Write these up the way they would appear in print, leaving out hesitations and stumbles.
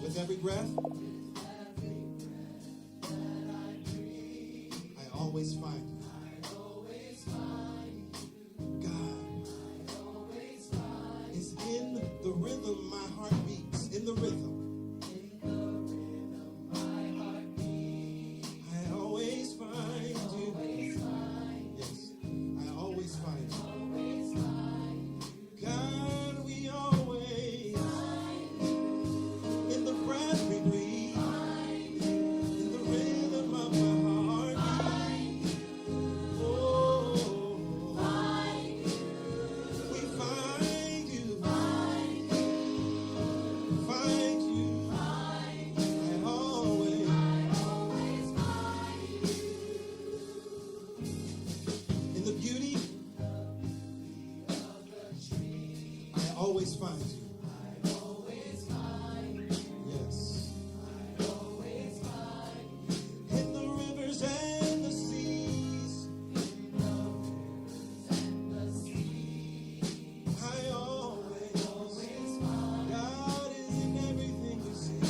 With every breath, I always find you. God is in the rhythm my heart beats. In the rhythm. I always find you. Yes, I always find you. God, we always, in the breath we breathe, in the rhythm of my heartbeat. Oh, we find you, find you. I always in the beauty, I always find you. Yes. In the rivers and the seas, I always, God is in everything you see.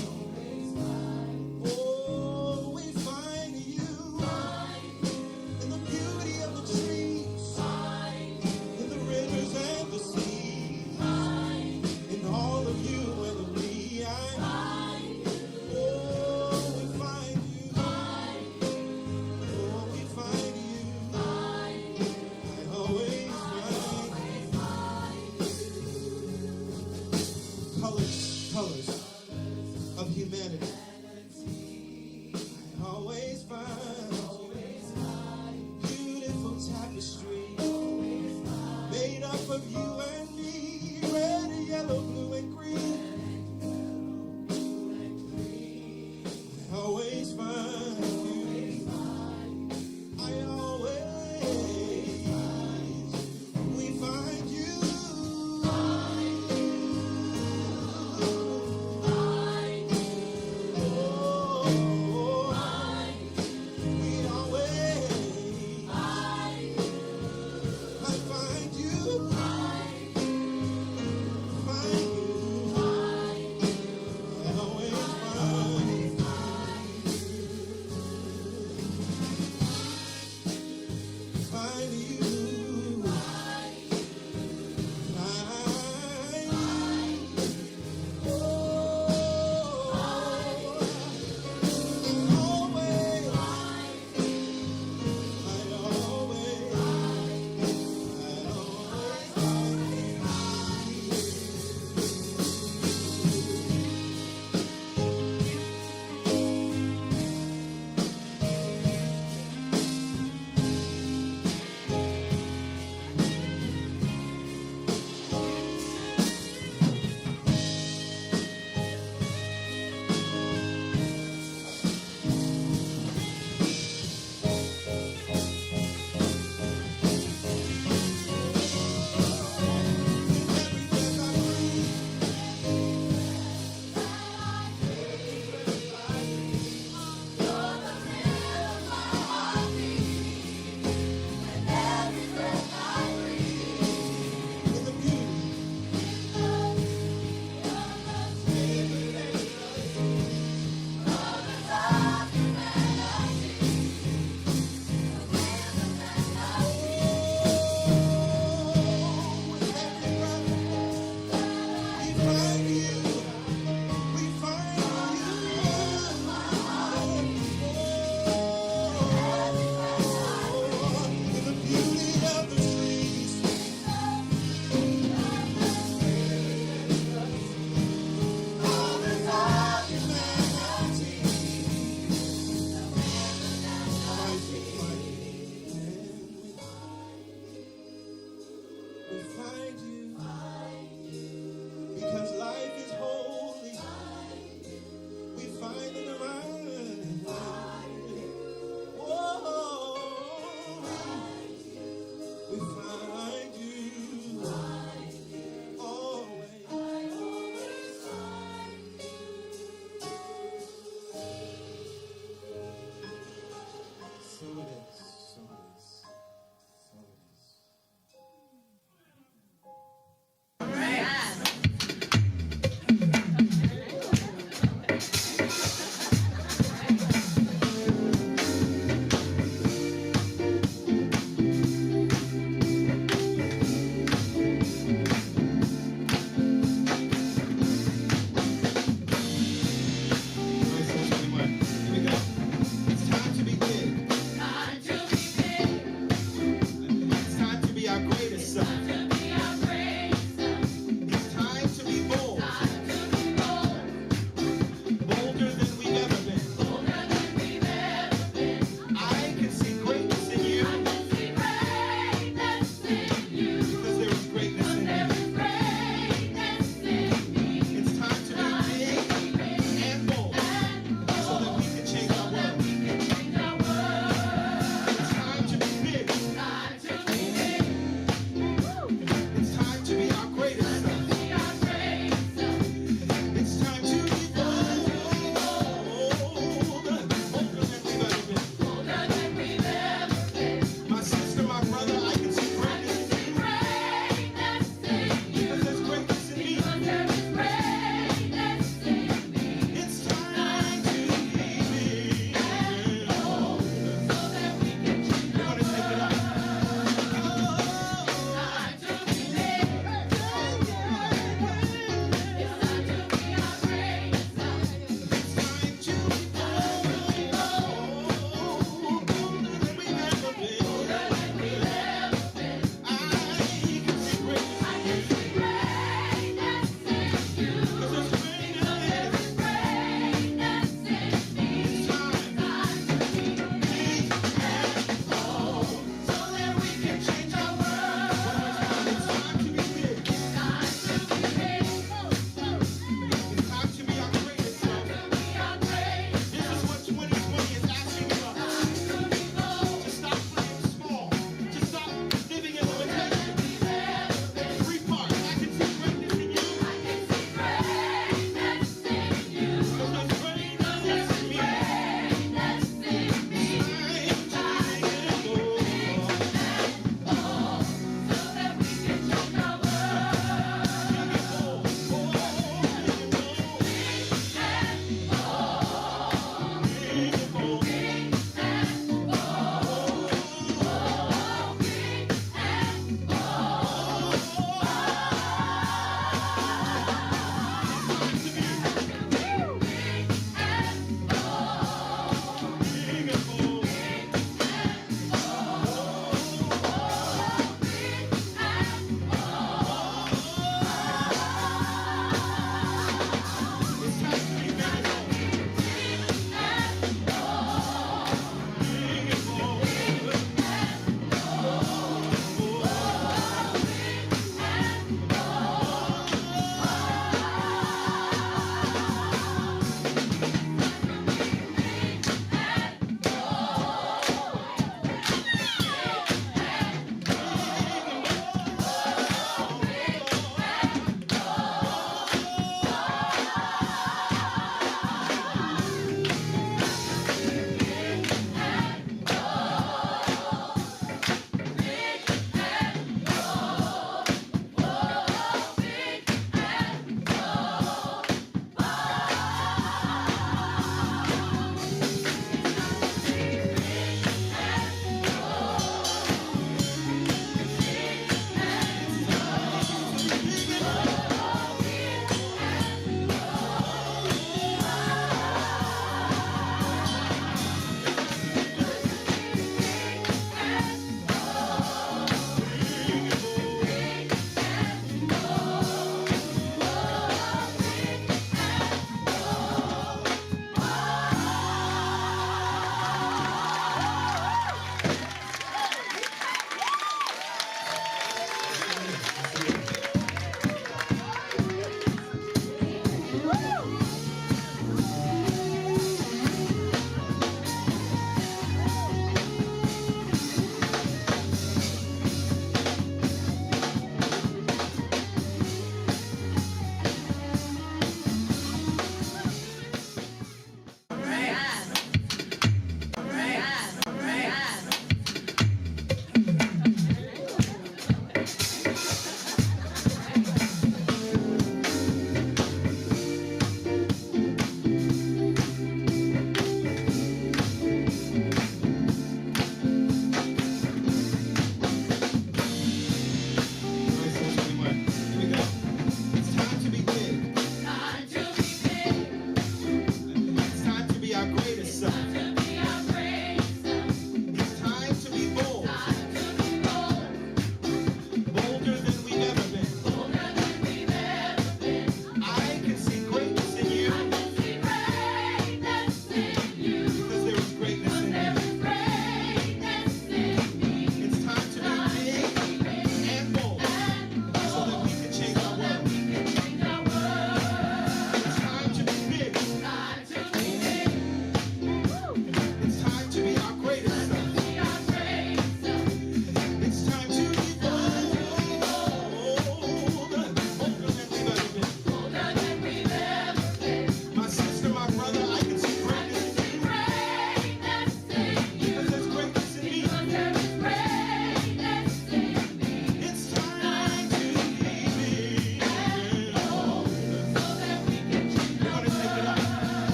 Oh, we find you in the beauty of the trees, in the rivers and the seas, in all of you and me. Oh, we find you. Oh, we find you. I always find colors of humanity. I always find beautiful tapestry made up of you and me, red, yellow, blue, and green. I always find you. I always, we find you. Oh, we always, I find you.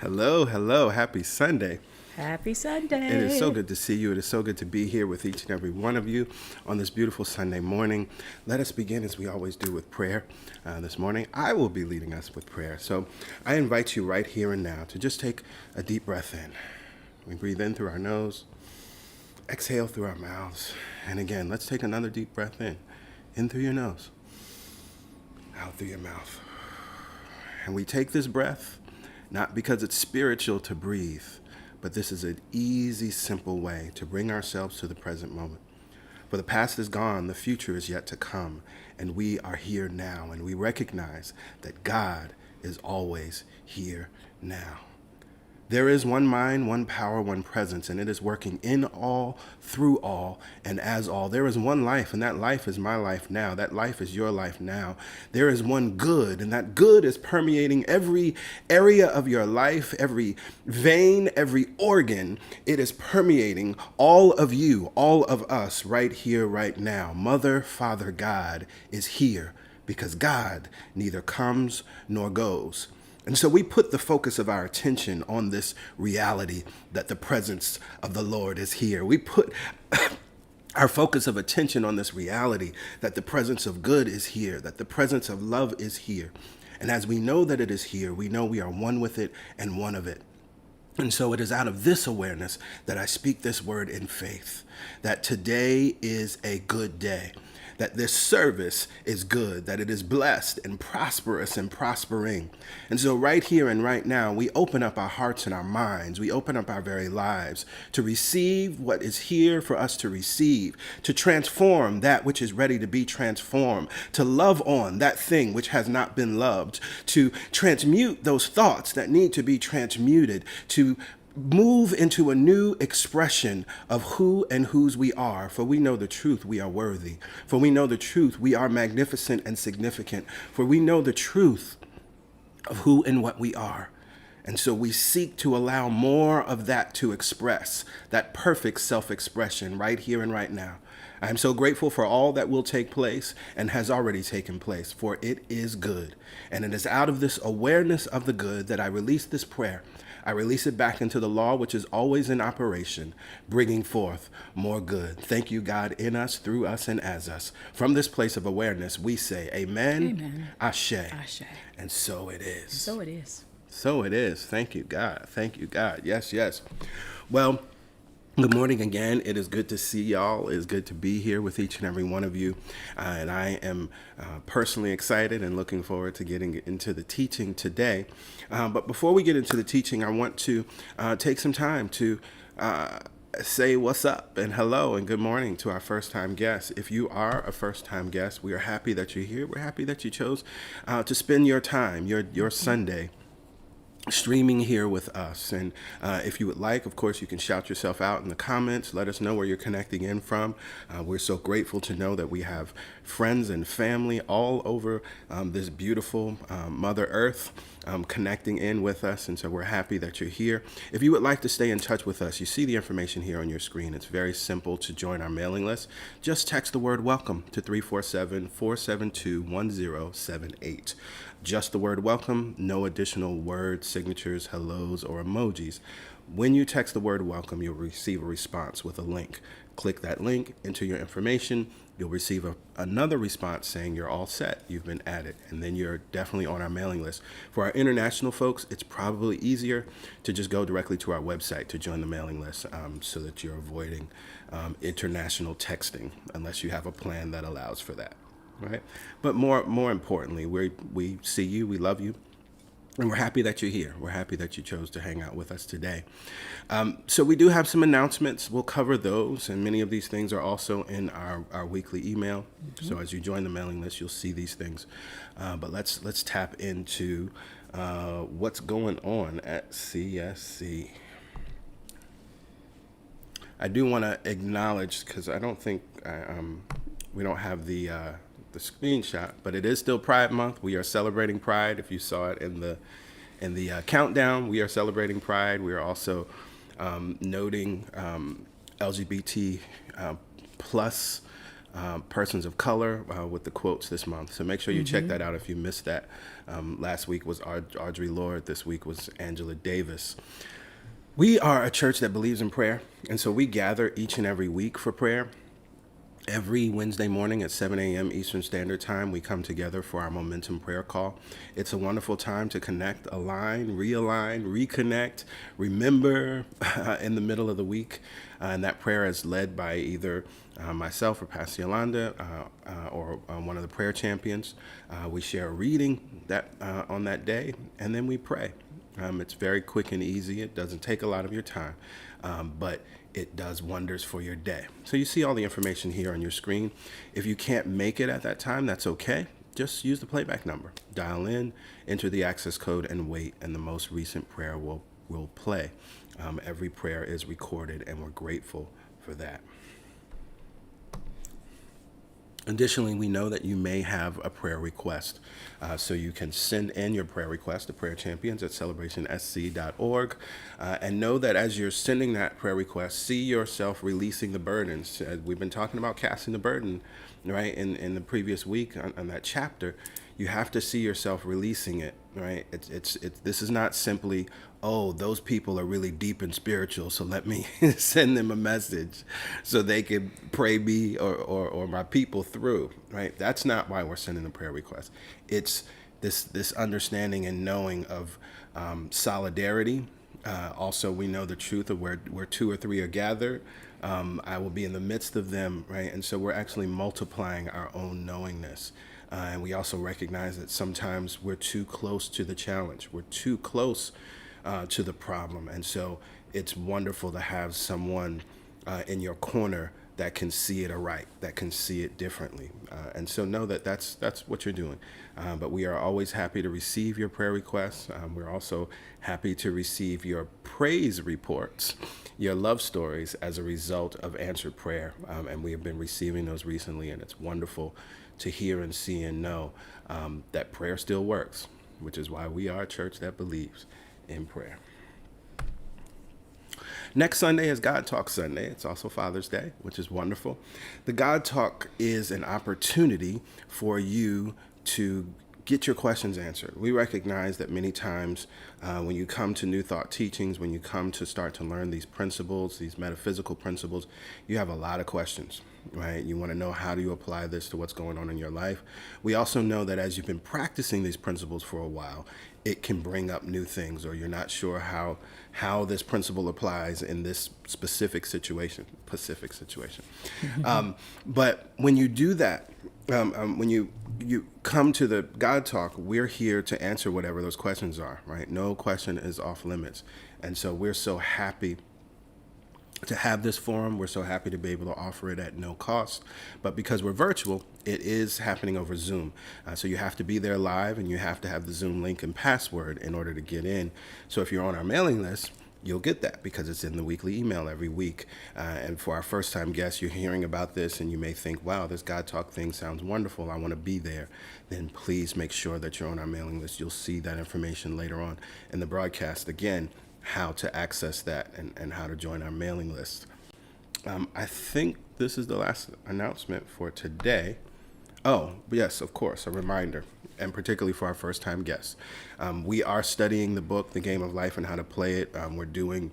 Hello, hello. Happy Sunday. Happy It is so Sunday. good to see you. It is so good to be here with each and every one of you on this beautiful Sunday morning. Let us begin as we always do with prayer. This morning, I will be leading us with prayer. So I invite you right here and now to just take a deep breath in. We breathe in through our nose, exhale through our mouths. And again, let's take another deep breath in through your nose, out through your mouth. And we take this breath not because it's spiritual to breathe, but this is an easy, simple way to bring ourselves to the present moment. For the past is gone, the future is yet to come, and we are here now, and we recognize that God is always here now. There is one mind, one power, one presence, and it is working in all, through all, and as all. There is one life, and that life is my life now. That life is your life now. There is one good, and that good is permeating every area of your life, every vein, every organ. It is permeating all of you, all of us, right here, right now. Mother, Father, God is here because God neither comes nor goes. And so we put the focus of our attention on this reality that the presence of the Lord is here. We put our focus of attention on this reality that the presence of good is here, that the presence of love is here. And as we know that it is here, we know we are one with it and one of it. And so it is out of this awareness that I speak this word in faith, that today is a good day, that this service is good, that it is blessed and prosperous and prospering. And so right here and right now, we open up our hearts and our minds. We open up our very lives to receive what is here for us to receive, to transform that which is ready to be transformed, to love on that thing which has not been loved, to transmute those thoughts that need to be transmuted, to move into a new expression of who and whose we are. For we know the truth, we are worthy. For we know the truth, we are magnificent and significant. For we know the truth of who and what we are. And so we seek to allow more of that to express, that perfect self-expression right here and right now. I am so grateful for all that will take place and has already taken place, for it is good. And it is out of this awareness of the good that I release this prayer. I release it back into the law, which is always in operation, bringing forth more good. Thank you, God, in us, through us, and as us. From this place of awareness, we say, Amen, Amen. Ashe. Ashe. And so it is. So it is. So it is. Thank you, God. Thank you, God. Yes, yes. Well, good morning again. It is good to see y'all. It is good to be here with each and every one of you. And I am personally excited and looking forward to getting into the teaching today. But before we get into the teaching, I want to take some time to say what's up and hello and good morning to our first-time guests. If you are a first-time guest, we are happy that you're here. We're happy that you chose to spend your time, your Sunday, streaming here with us. And if you would like, of course, you can shout yourself out in the comments. Let us know where you're connecting in from. We're so grateful to know that we have friends and family all over this beautiful Mother Earth connecting in with us. And so we're happy that you're here. If you would like to stay in touch with us, you see the information here on your screen. It's very simple to join our mailing list. Just text the word welcome to 347-472-1078. Just the word welcome, no additional words, signatures, hellos, or emojis. When you text the word welcome, you'll receive a response with a link. Click that link, enter your information. You'll receive another response saying you're all set, you've been added, and then you're definitely on our mailing list. For our international folks, it's probably easier to just go directly to our website to join the mailing list so that you're avoiding international texting unless you have a plan that allows for that. Right? But more importantly, we see you, we love you, and we're happy that you're here. We're happy that you chose to hang out with us today. So we do have some announcements. We'll cover those, and many of these things are also in our weekly email. Mm-hmm. So as you join the mailing list, you'll see these things. But let's tap into what's going on at CSC. I do want to acknowledge, because I don't think we don't have the screenshot, but it is still Pride Month. We are celebrating Pride. If you saw it in the countdown, we are celebrating Pride. We are also noting LGBT plus persons of color with the quotes this month. So make sure you check that out if you missed that. Last week was Audrey Lorde. This week was Angela Davis. We are a church that believes in prayer, and so we gather each and every week for prayer. Every Wednesday morning at 7 a.m. Eastern Standard Time, we come together for our Momentum Prayer Call. It's a wonderful time to connect, align, realign, reconnect, remember in the middle of the week. And that prayer is led by either myself or Pastor Yolanda or one of the prayer champions. We share a reading that on that day, and then we pray. It's very quick and easy. It doesn't take a lot of your time, but it does wonders for your day. So you see all the information here on your screen. If you can't make it at that time, that's okay. Just use the playback number. Dial in, enter the access code, and wait, and the most recent prayer will play. Every prayer is recorded, and we're grateful for that. Additionally, we know that you may have a prayer request, so you can send in your prayer request to prayerchampions@celebratonsc.org, and know that as you're sending that prayer request, see yourself releasing the burdens. We've been talking about casting the burden, right, in the previous week on that chapter. You have to see yourself releasing it, right? This is not simply, oh, those people are really deep and spiritual, so let me send them a message so they can pray me or my people through, right? That's not why we're sending a prayer request. It's this understanding and knowing of solidarity. Also, we know the truth of where two or three are gathered. I will be in the midst of them, right? And so we're actually multiplying our own knowingness. And we also recognize that sometimes we're too close to the challenge. We're too close to the problem. And so it's wonderful to have someone in your corner that can see it aright, that can see it differently. And so know that that's what you're doing. But we are always happy to receive your prayer requests. We're also happy to receive your praise reports, your love stories as a result of answered prayer. And we have been receiving those recently, and it's wonderful to hear and see and know that prayer still works, which is why we are a church that believes in prayer. Next Sunday is God Talk Sunday. It's also Father's Day, which is wonderful. The God Talk is an opportunity for you to get your questions answered. We recognize that many times when you come to New Thought teachings, when you come to start to learn these principles, these metaphysical principles, you have a lot of questions, right? You want to know, how do you apply this to what's going on in your life? We also know that as you've been practicing these principles for a while, it can bring up new things, or you're not sure how this principle applies in this specific situation. But when you do that, when you come to the God Talk, we're here to answer whatever those questions are, right? No question is off limits. And so we're so happy to have this forum. We're so happy to be able to offer it at no cost. But because we're virtual, it is happening over Zoom. So you have to be there live, and you have to have the Zoom link and password in order to get in. So if you're on our mailing list, you'll get that because it's in the weekly email every week. And for our first-time guests, you're hearing about this, and you may think, wow, this God Talk thing sounds wonderful. I want to be there. Then please make sure that you're on our mailing list. You'll see that information later on in the broadcast. Again, how to access that and how to join our mailing list. I think this is the last announcement for today. Oh, yes, of course, a reminder, and particularly for our first-time guests. We are studying the book, The Game of Life, and how to play it. We're doing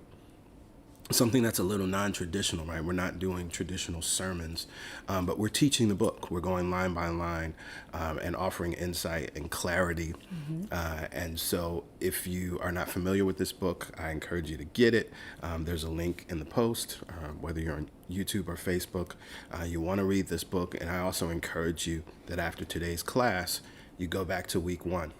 something that's a little non-traditional, right? We're not doing traditional sermons, but we're teaching the book. We're going line by line and offering insight and clarity. And so if you are not familiar with this book, I encourage you to get it. There's a link in the post, whether you're on YouTube or Facebook. You want to read this book, and I also encourage you that after today's class, you go back to week 1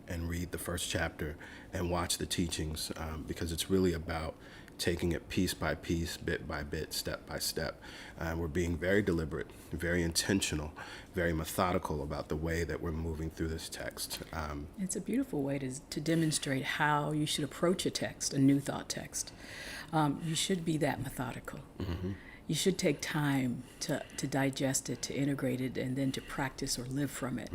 and read the first chapter and watch the teachings, because it's really about taking it piece by piece, bit by bit, step by step. We're being very deliberate, very intentional, very methodical about the way that we're moving through this text. It's a beautiful way to demonstrate how you should approach a text, a New Thought text. You should be that methodical. you should take time to digest it, to integrate it, and then to practice or live from it.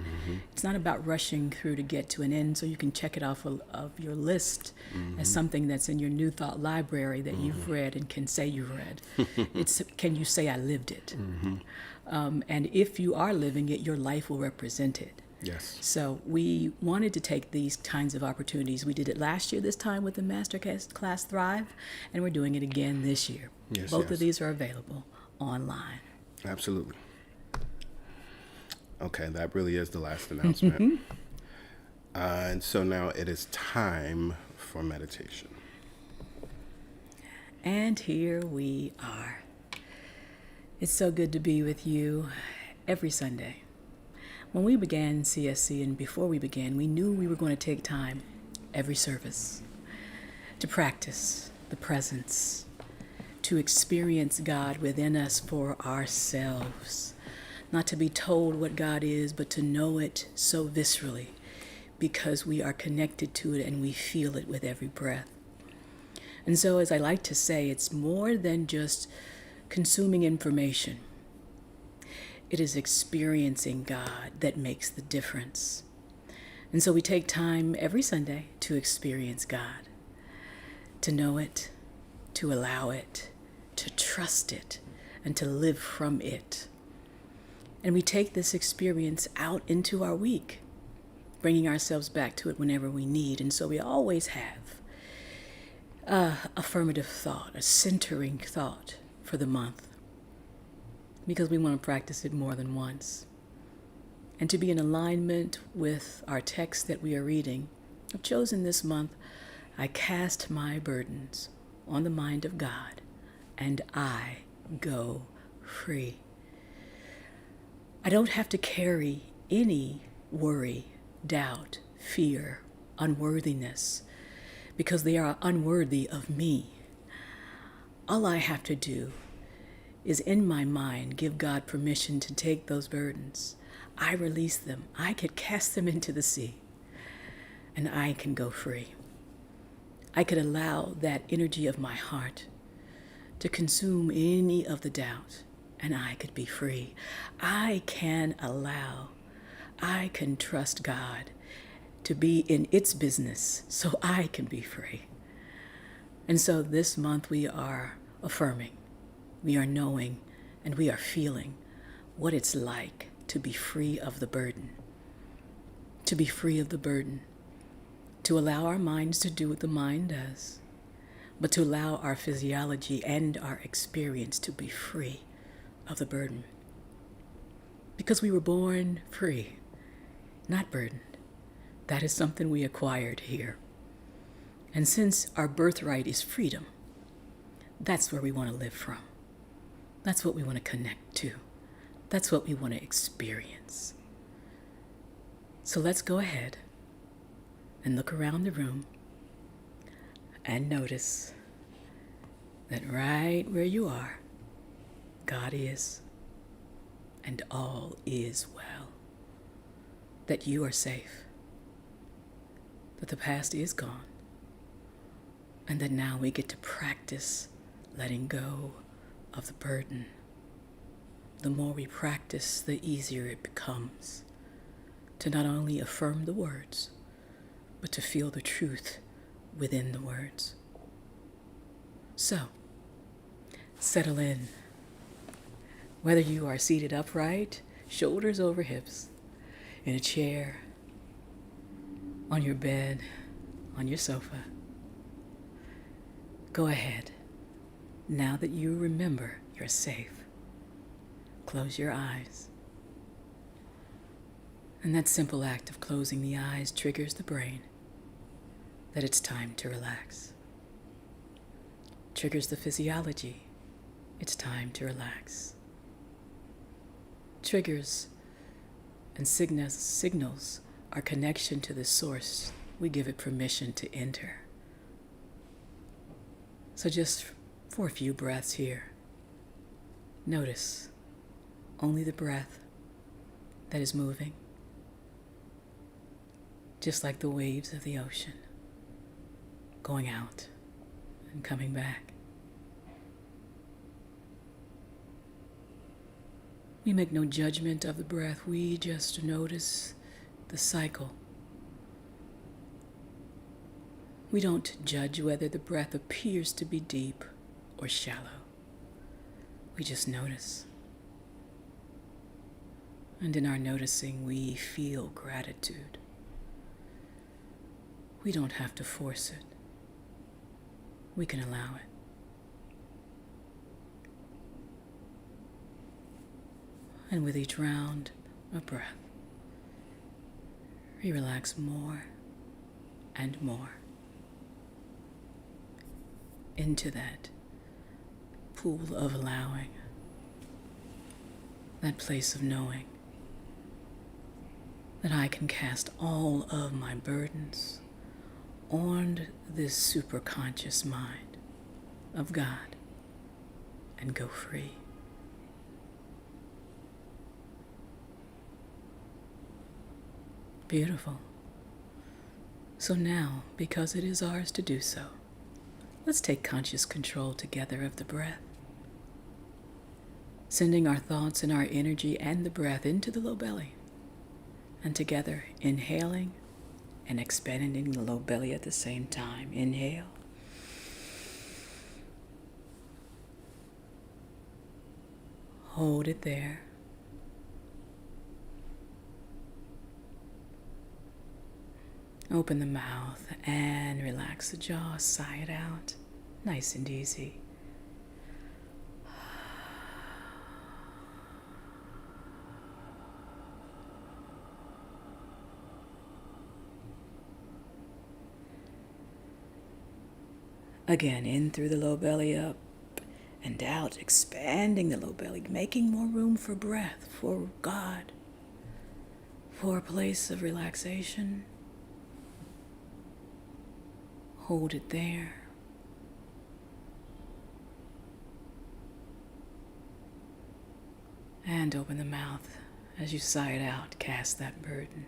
It's not about rushing through to get to an end so you can check it off of your list as something that's in your new thought library that you've read and can say you read. It's, can you say I lived it? And if you are living it, your life will represent it. Yes. So we wanted to take these kinds of opportunities. We did it last year this time with the Master Class Thrive, and we're doing it again this year. Yes, Both yes. of these are available online. Absolutely. Okay, that really is the last announcement. And so now it is time for meditation. And here we are. It's so good to be with you every Sunday. When we began CSC, and before we began, we knew we were going to take time every service to practice the presence, to experience God within us for ourselves, not to be told what God is, but to know it so viscerally because we are connected to it and we feel it with every breath. And so, as I like to say, it's more than just consuming information. It is experiencing God that makes the difference. And so we take time every Sunday to experience God, to know it, to allow it, to trust it, and to live from it. And we take this experience out into our week, bringing ourselves back to it whenever we need. And so we always have affirmative thought, a centering thought for the month, because we want to practice it more than once. And to be in alignment with our text that we are reading, I've chosen this month, I cast my burdens on the mind of God, and I go free. I don't have to carry any worry, doubt, fear, unworthiness, because they are unworthy of me. All I have to do is in my mind give God permission to take those burdens. I release them. I could cast them into the sea, and I can go free. I could allow that energy of my heart to consume any of the doubt, and I could be free. I can trust God to be in its business so I can be free. And so this month we are affirming, we are knowing, and we are feeling what it's like to be free of the burden. To be free of the burden. To allow our minds to do what the mind does, but to allow our physiology and our experience to be free of the burden. Because we were born free, not burdened. That is something we acquired here. And since our birthright is freedom, that's where we want to live from. That's what we want to connect to. That's what we want to experience. So let's go ahead and look around the room and notice that right where you are, God is, and all is well. That you are safe, that the past is gone, and that now we get to practice letting go of the burden. The more we practice, the easier it becomes to not only affirm the words, but to feel the truth within the words. So, settle in. Whether you are seated upright, shoulders over hips, in a chair, on your bed, on your sofa, go ahead. Now that you remember you're safe, close your eyes. And that simple act of closing the eyes triggers the brain that it's time to relax. Triggers the physiology. It's time to relax. Triggers and signals our connection to the source. We give it permission to enter. So just for a few breaths here, notice only the breath that is moving, just like the waves of the ocean, going out and coming back. We make no judgment of the breath. We just notice the cycle. We don't judge whether the breath appears to be deep or shallow. We just notice. And in our noticing, we feel gratitude. We don't have to force it. We can allow it. And with each round of breath, we relax more and more into that pool of allowing, that place of knowing that I can cast all of my burdens on this superconscious mind of God and go free. Beautiful. So now, because it is ours to do so, let's take conscious control together of the breath, sending our thoughts and our energy and the breath into the low belly, and together inhaling and expanding the low belly at the same time. Inhale. Hold it there. Open the mouth and relax the jaw. Sigh it out. Nice and easy. Again, in through the low belly, up and out, expanding the low belly, making more room for breath, for God, for a place of relaxation. Hold it there. And open the mouth as you sigh it out. Cast that burden.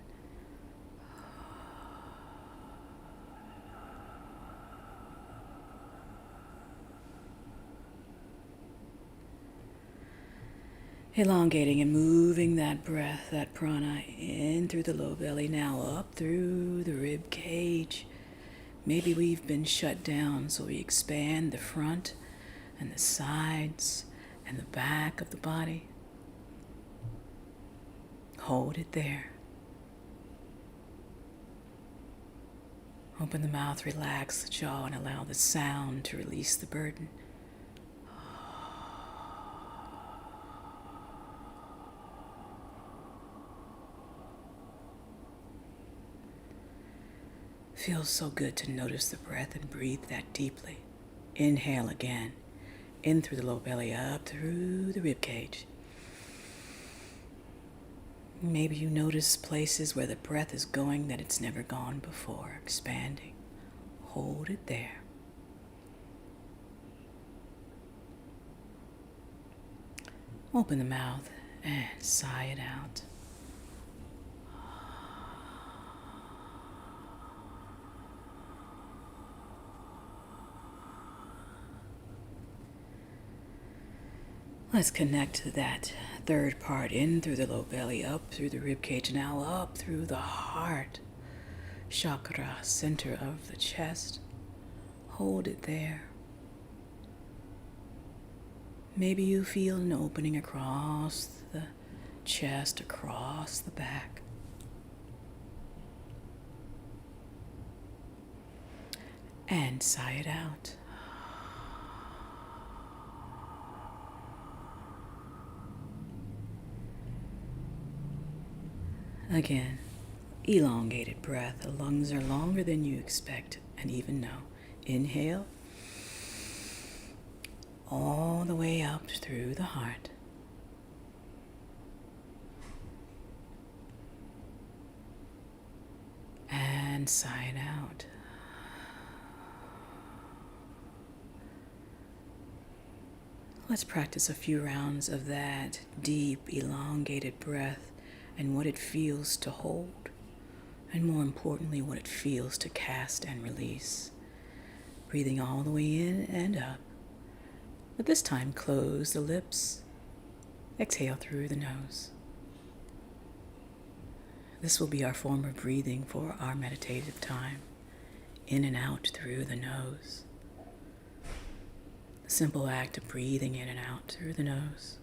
Elongating and moving that breath, that prana, in through the low belly, now up through the rib cage. Maybe we've been shut down, so we expand the front and the sides and the back of the body. Hold it there. Open the mouth, relax the jaw, and allow the sound to release the burden. Feels so good to notice the breath and breathe that deeply. Inhale again, in through the low belly, up through the rib cage. Maybe you notice places where the breath is going that it's never gone before, expanding. Hold it there. Open the mouth and sigh it out. Let's connect to that third part, in through the low belly, up through the rib cage, now up through the heart chakra, center of the chest. Hold it there. Maybe you feel an opening across the chest, across the back. And sigh it out. Again, elongated breath. The lungs are longer than you expect and even know. Inhale all the way up through the heart. And sigh it out. Let's practice a few rounds of that deep, elongated breath and what it feels to hold, and more importantly, what it feels to cast and release. Breathing all the way in and up. But this time, close the lips Exhale through the nose. This will be our form of breathing for our meditative time. In and out through the nose. The simple act of breathing in and out through the nose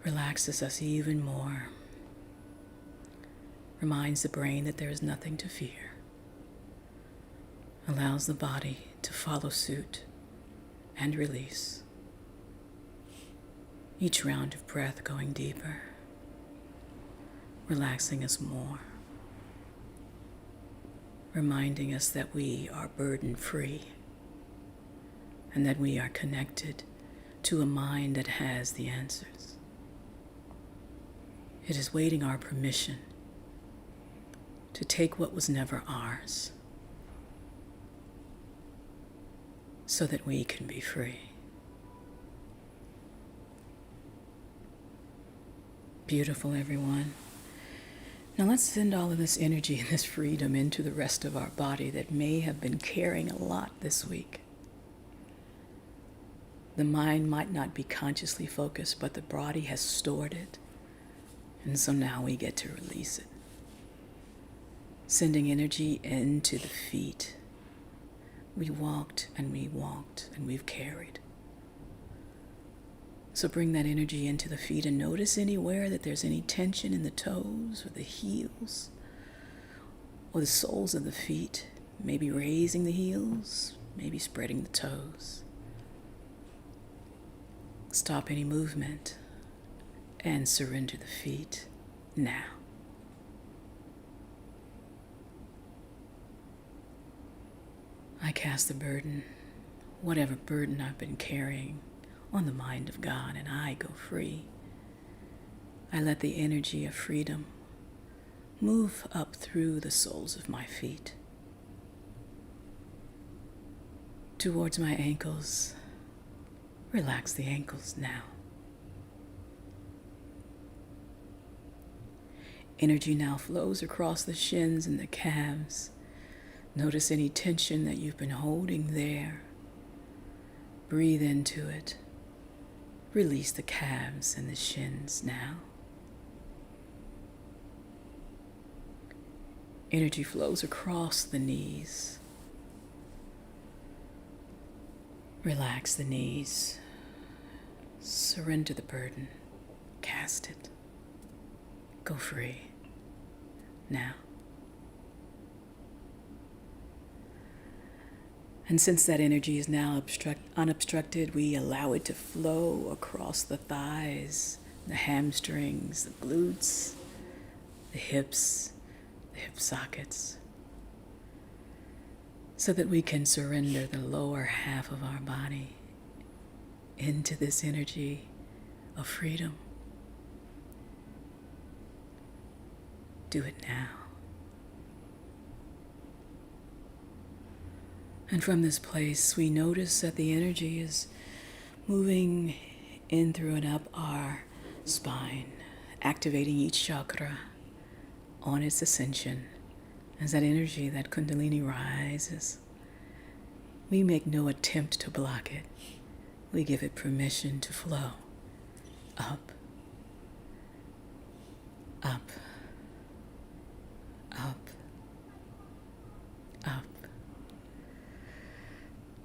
relaxes us even more. Reminds the brain that there is nothing to fear. Allows the body to follow suit and release. Each round of breath going deeper, relaxing us more, reminding us that we are burden-free and that we are connected to a mind that has the answers. It is waiting our permission to take what was never ours so that we can be free. Beautiful, everyone. Now let's send all of this energy and this freedom into the rest of our body that may have been carrying a lot this week. The mind might not be consciously focused, but the body has stored it. And so now we get to release it. Sending energy into the feet. We walked and we've carried. So bring that energy into the feet and notice anywhere that there's any tension in the toes or the heels or the soles of the feet. Maybe raising the heels, maybe spreading the toes. Stop any movement and surrender the feet now. I cast the burden, whatever burden I've been carrying, on the mind of God, and I go free. I let the energy of freedom move up through the soles of my feet towards my ankles. Relax the ankles now. Energy now flows across the shins and the calves. Notice any tension that you've been holding there. Breathe into it. Release the calves and the shins now. Energy flows across the knees. Relax the knees. Surrender the burden. Cast it. Go free. Now. And since that energy is now unobstructed, we allow it to flow across the thighs, the hamstrings, the glutes, the hips, the hip sockets, so that we can surrender the lower half of our body into this energy of freedom. Do it now. And from this place, we notice that the energy is moving in through and up our spine, activating each chakra on its ascension. As that energy, that Kundalini rises, we make no attempt to block it. We give it permission to flow up, up, up, up,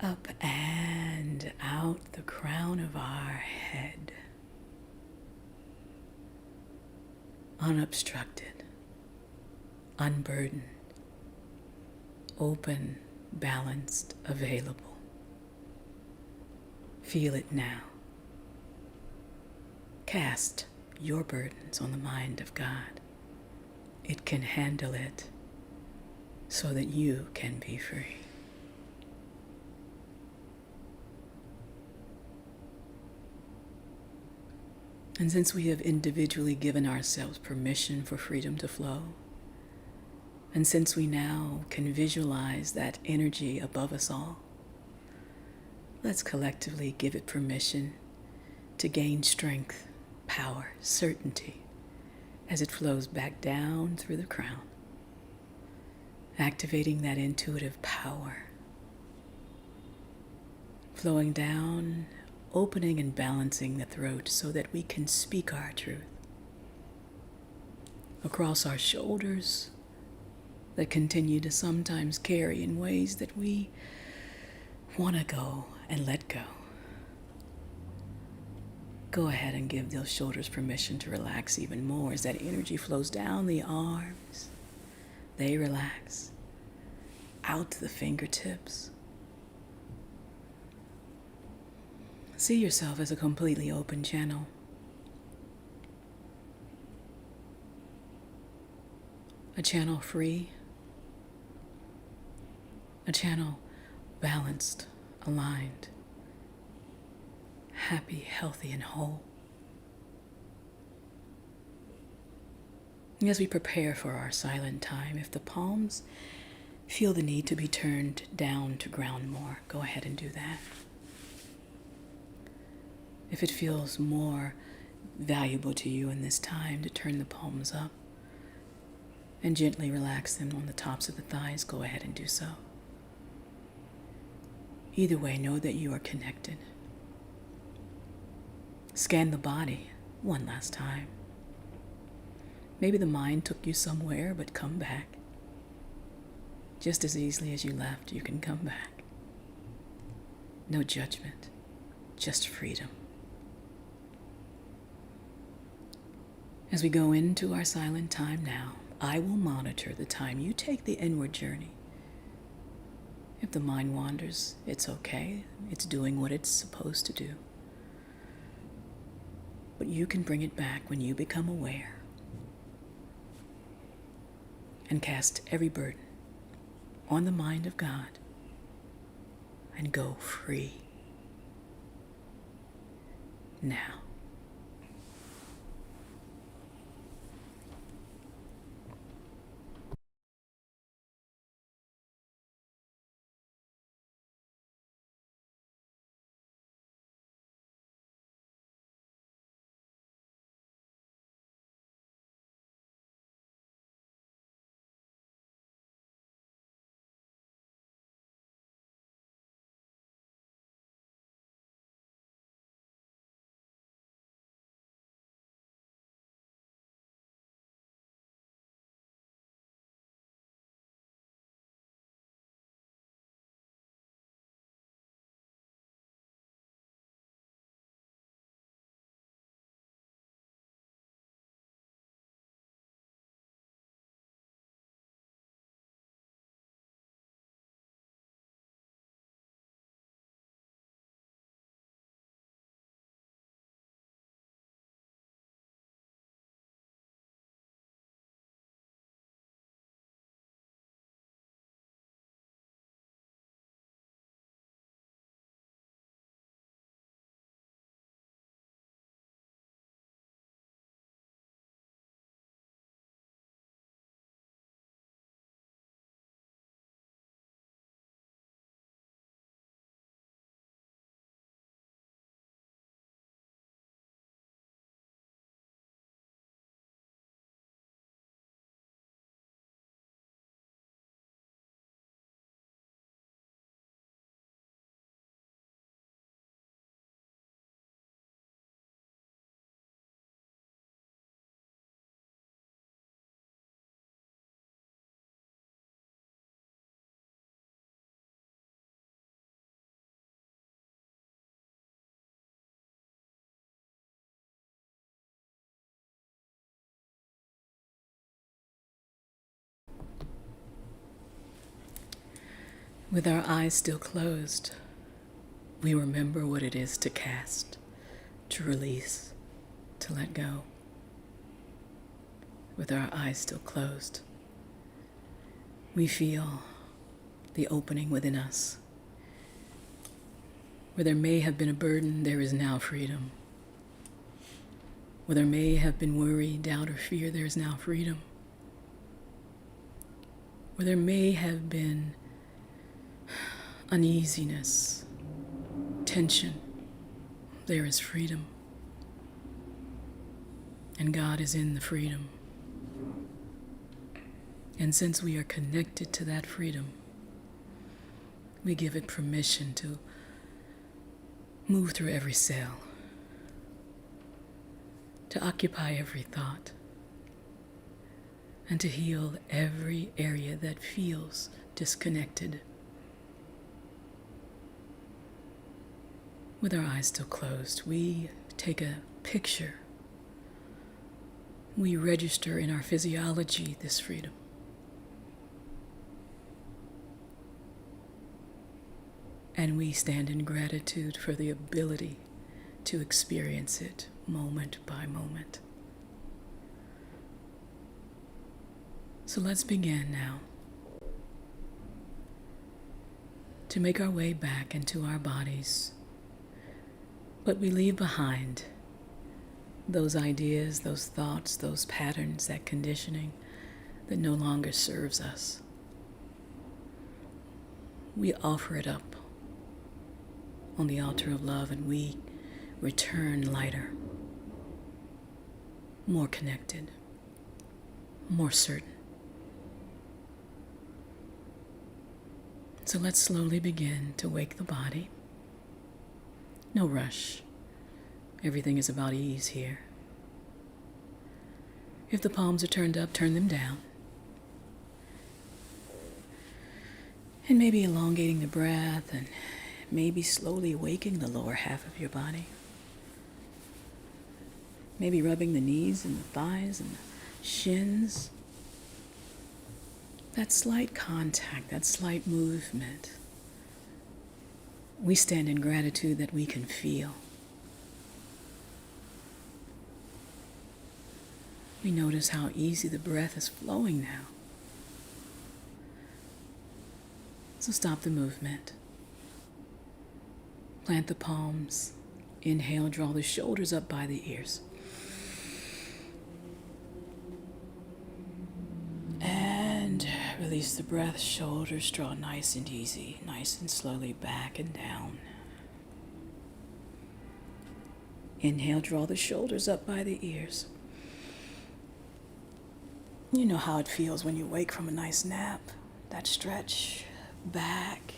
up and out the crown of our head, unobstructed, unburdened, open, balanced, available. Feel it now. Cast your burdens on the mind of God. It can handle it so that you can be free. And since we have individually given ourselves permission for freedom to flow, and since we now can visualize that energy above us all, let's collectively give it permission to gain strength, power, certainty as it flows back down through the crown, activating that intuitive power, flowing down opening and balancing the throat so that we can speak our truth. Across our shoulders that continue to sometimes carry in ways that we want to go and let go. Go ahead and give those shoulders permission to relax even more as that energy flows down the arms. They relax out to the fingertips. See yourself as a completely open channel. A channel free. A channel balanced, aligned, happy, healthy, and whole. As we prepare for our silent time, if the palms feel the need to be turned down to ground more, go ahead and do that. If it feels more valuable to you in this time to turn the palms up and gently relax them on the tops of the thighs, go ahead and do so. Either way, know that you are connected. Scan the body one last time. Maybe the mind took you somewhere, but come back. Just as easily as you left, you can come back. No judgment, just freedom. As we go into our silent time now, I will monitor the time you take the inward journey. If the mind wanders, it's okay. It's doing what it's supposed to do. But you can bring it back when you become aware and cast every burden on the mind of God and go free now. With our eyes still closed, we remember what it is to cast, to release, to let go. With our eyes still closed, we feel the opening within us. Where there may have been a burden, there is now freedom. Where there may have been worry, doubt, or fear, there is now freedom. Where there may have been uneasiness, tension, there is freedom. And God is in the freedom. And since we are connected to that freedom, we give it permission to move through every cell, to occupy every thought, and to heal every area that feels disconnected. With our eyes still closed, we take a picture. We register in our physiology this freedom. And we stand in gratitude for the ability to experience it moment by moment. So let's begin now to make our way back into our bodies. But we leave behind those ideas, those thoughts, those patterns, that conditioning that no longer serves us. We offer it up on the altar of love, and we return lighter, more connected, more certain. So let's slowly begin to wake the body. No rush. Everything is about ease here. If the palms are turned up, turn them down. And maybe elongating the breath, and maybe slowly waking the lower half of your body. Maybe rubbing the knees and the thighs and the shins. That slight contact, that slight movement. We stand in gratitude that we can feel. We notice how easy the breath is flowing now. So stop the movement. Plant the palms. Inhale, draw the shoulders up by the ears. And release the breath, shoulders draw nice and easy, nice and slowly back and down. Inhale, draw the shoulders up by the ears. You know how it feels when you wake from a nice nap. That stretch back.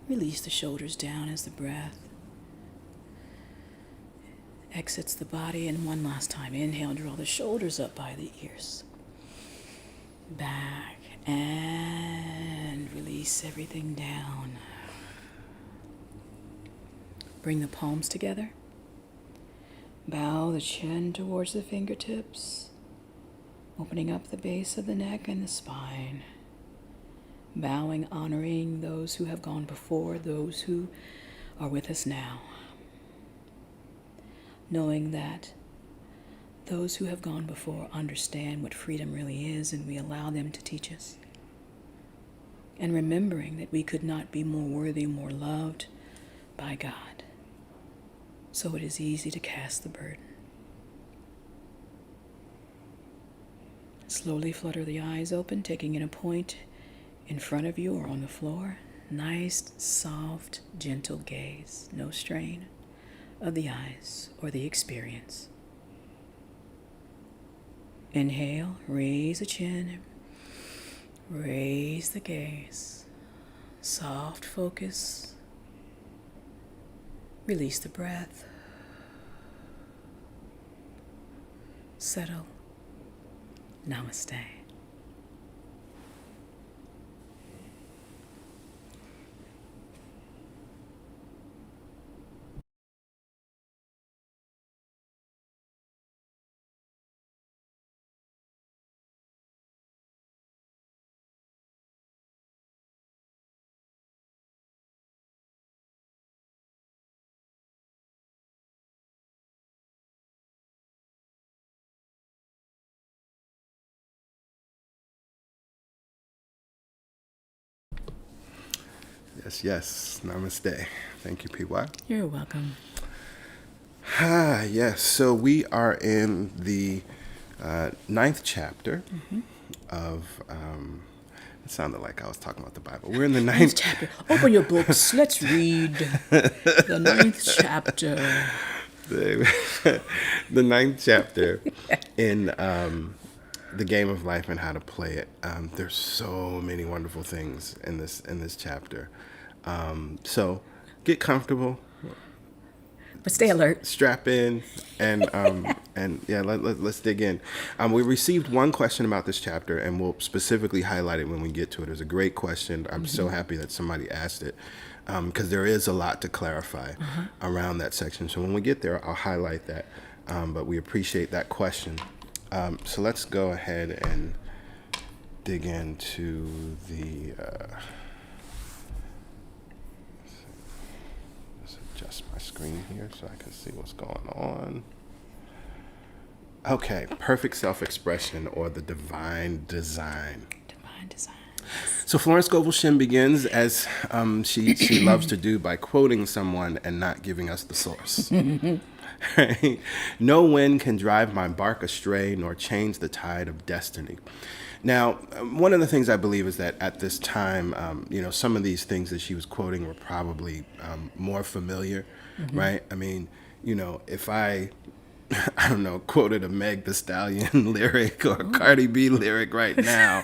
Release the shoulders down as the breath exits the body. And one last time, inhale, draw the shoulders up by the ears. Back and release everything down. Bring the palms together. Bow the chin towards the fingertips, opening up the base of the neck and the spine. Bowing, honoring those who have gone before, those who are with us now. Knowing that those who have gone before understand what freedom really is, and we allow them to teach us. And remembering that we could not be more worthy, more loved by God. So it is easy to cast the burden. Slowly flutter the eyes open, taking in a point in front of you or on the floor. Nice, soft, gentle gaze. No strain of the eyes or the experience. Inhale, raise the chin, raise the gaze. Soft focus. Release the breath. Settle. Namaste. Yes, yes. Namaste. Thank you, PY. You're welcome. Yes. So we are in the ninth chapter of. It sounded like I was talking about the Bible. We're in the ninth Chapter. Open your books. Let's read the 9th chapter. the ninth chapter in the game of life and how to play it. There's so many wonderful things in this chapter. So get comfortable, But stay alert. Strap in, and yeah, let's dig in. We received one question about this chapter, and we'll specifically highlight it when we get to it. It was a great question. I'm so happy that somebody asked it, because there is a lot to clarify around that section. So when we get there, I'll highlight that. But we appreciate that question. So let's go ahead and dig into the. Let's adjust my screen here so I can see what's going on. Okay, perfect self-expression, or the divine design. Divine design. So Florence Scovel Shinn begins, as she loves to do, by quoting someone and not giving us the source. Right? No wind can drive my bark astray, nor change the tide of destiny. Now, one of the things I believe is that at this time, some of these things that she was quoting were probably more familiar, right? I mean, if I don't know, quoted a Meg Thee Stallion lyric or a Cardi B lyric right now,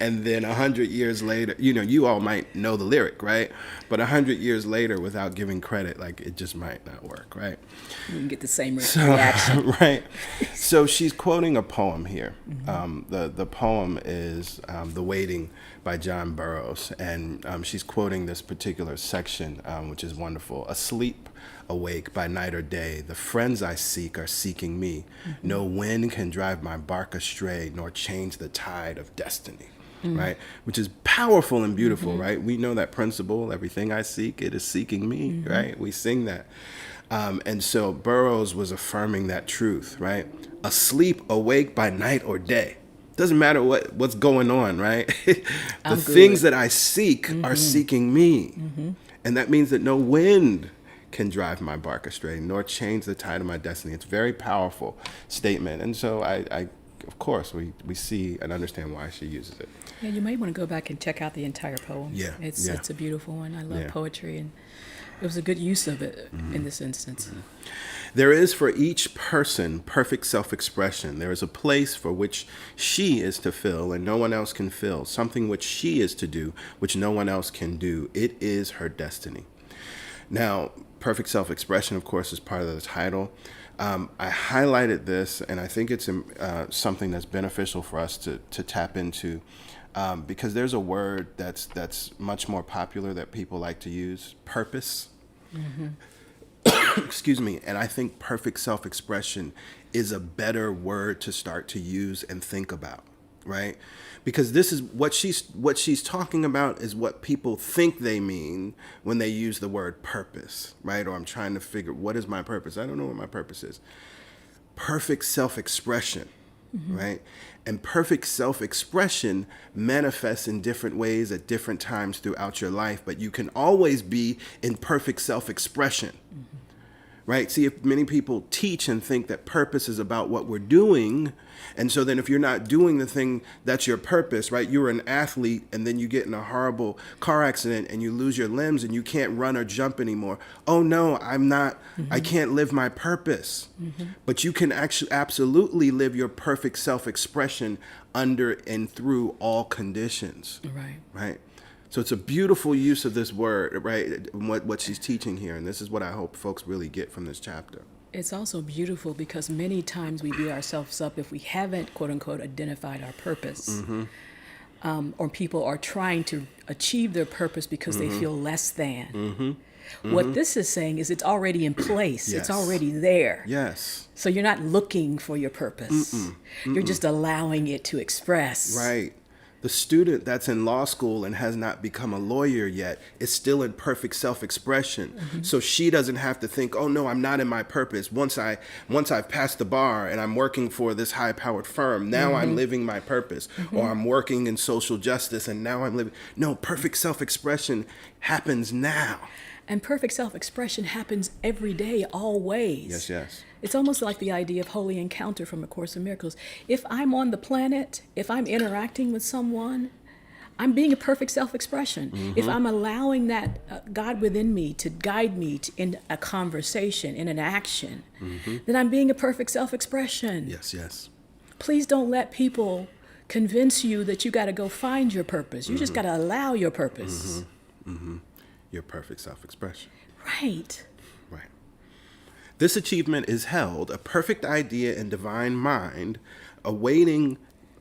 and then 100 years later, you all might know the lyric, right? But 100 years later, without giving credit, like, it just might not work, right? You can get the same reaction. Right. So she's quoting a poem here. The poem is The Waiting by John Burroughs, and she's quoting this particular section, which is wonderful. Asleep, awake by night or day, the friends I seek are seeking me. No wind can drive my bark astray, nor change the tide of destiny. Right? Which is powerful and beautiful, right? We know that principle. Everything I seek, it is seeking me, right? We sing that. And so Burroughs was affirming that truth, right? Asleep, awake by night or day. Doesn't matter what's going on, right? The things that I seek are seeking me. And that means that no wind can drive my bark astray, nor change the tide of my destiny. It's a very powerful statement. And so I of course, we see and understand why she uses it. Yeah, you might want to go back and check out the entire poem. Yeah. It's a beautiful one. I love poetry, and it was a good use of it in this instance. There is for each person perfect self-expression. There is a place for which she is to fill and no one else can fill, something which she is to do, which no one else can do. It is her destiny. Now, perfect self-expression, of course, is part of the title. I highlighted this, and I think it's something that's beneficial for us to tap into, because there's a word that's much more popular that people like to use, purpose. Excuse me. And I think perfect self-expression is a better word to start to use and think about, right? Because this is what she's talking about is what people think they mean when they use the word purpose, right? Or I'm trying to figure, what is my purpose? I don't know what my purpose is. Perfect self-expression, right? And perfect self-expression manifests in different ways at different times throughout your life, but you can always be in perfect self-expression. Right? See, if many people teach and think that purpose is about what we're doing, and so then if you're not doing the thing that's your purpose, right? You're an athlete and then you get in a horrible car accident and you lose your limbs and you can't run or jump anymore. Oh no, I'm not, I can't live my purpose. But you can actually absolutely live your perfect self-expression under and through all conditions. Right? So it's a beautiful use of this word, right? What she's teaching here. And this is what I hope folks really get from this chapter. It's also beautiful because many times we beat ourselves up if we haven't, quote unquote, identified our purpose. Or people are trying to achieve their purpose because they feel less than. What this is saying is it's already in place. Yes. It's already there. Yes. So you're not looking for your purpose. You're just allowing it to express. Right. The student that's in law school and has not become a lawyer yet is still in perfect self-expression. So she doesn't have to think, oh no, I'm not in my purpose. Once I've passed the bar and I'm working for this high-powered firm, now I'm living my purpose. Or I'm working in social justice and now I'm living. No, perfect self-expression happens now. And perfect self-expression happens every day, always. Yes. It's almost like the idea of holy encounter from A Course in Miracles. If I'm on the planet, if I'm interacting with someone, I'm being a perfect self-expression. If I'm allowing that God within me to guide me in a conversation, in an action, then I'm being a perfect self-expression. Yes. Please don't let people convince you that you got to go find your purpose. You just got to allow your purpose. Your perfect self-expression. Right. This achievement is held, a perfect idea and divine mind, awaiting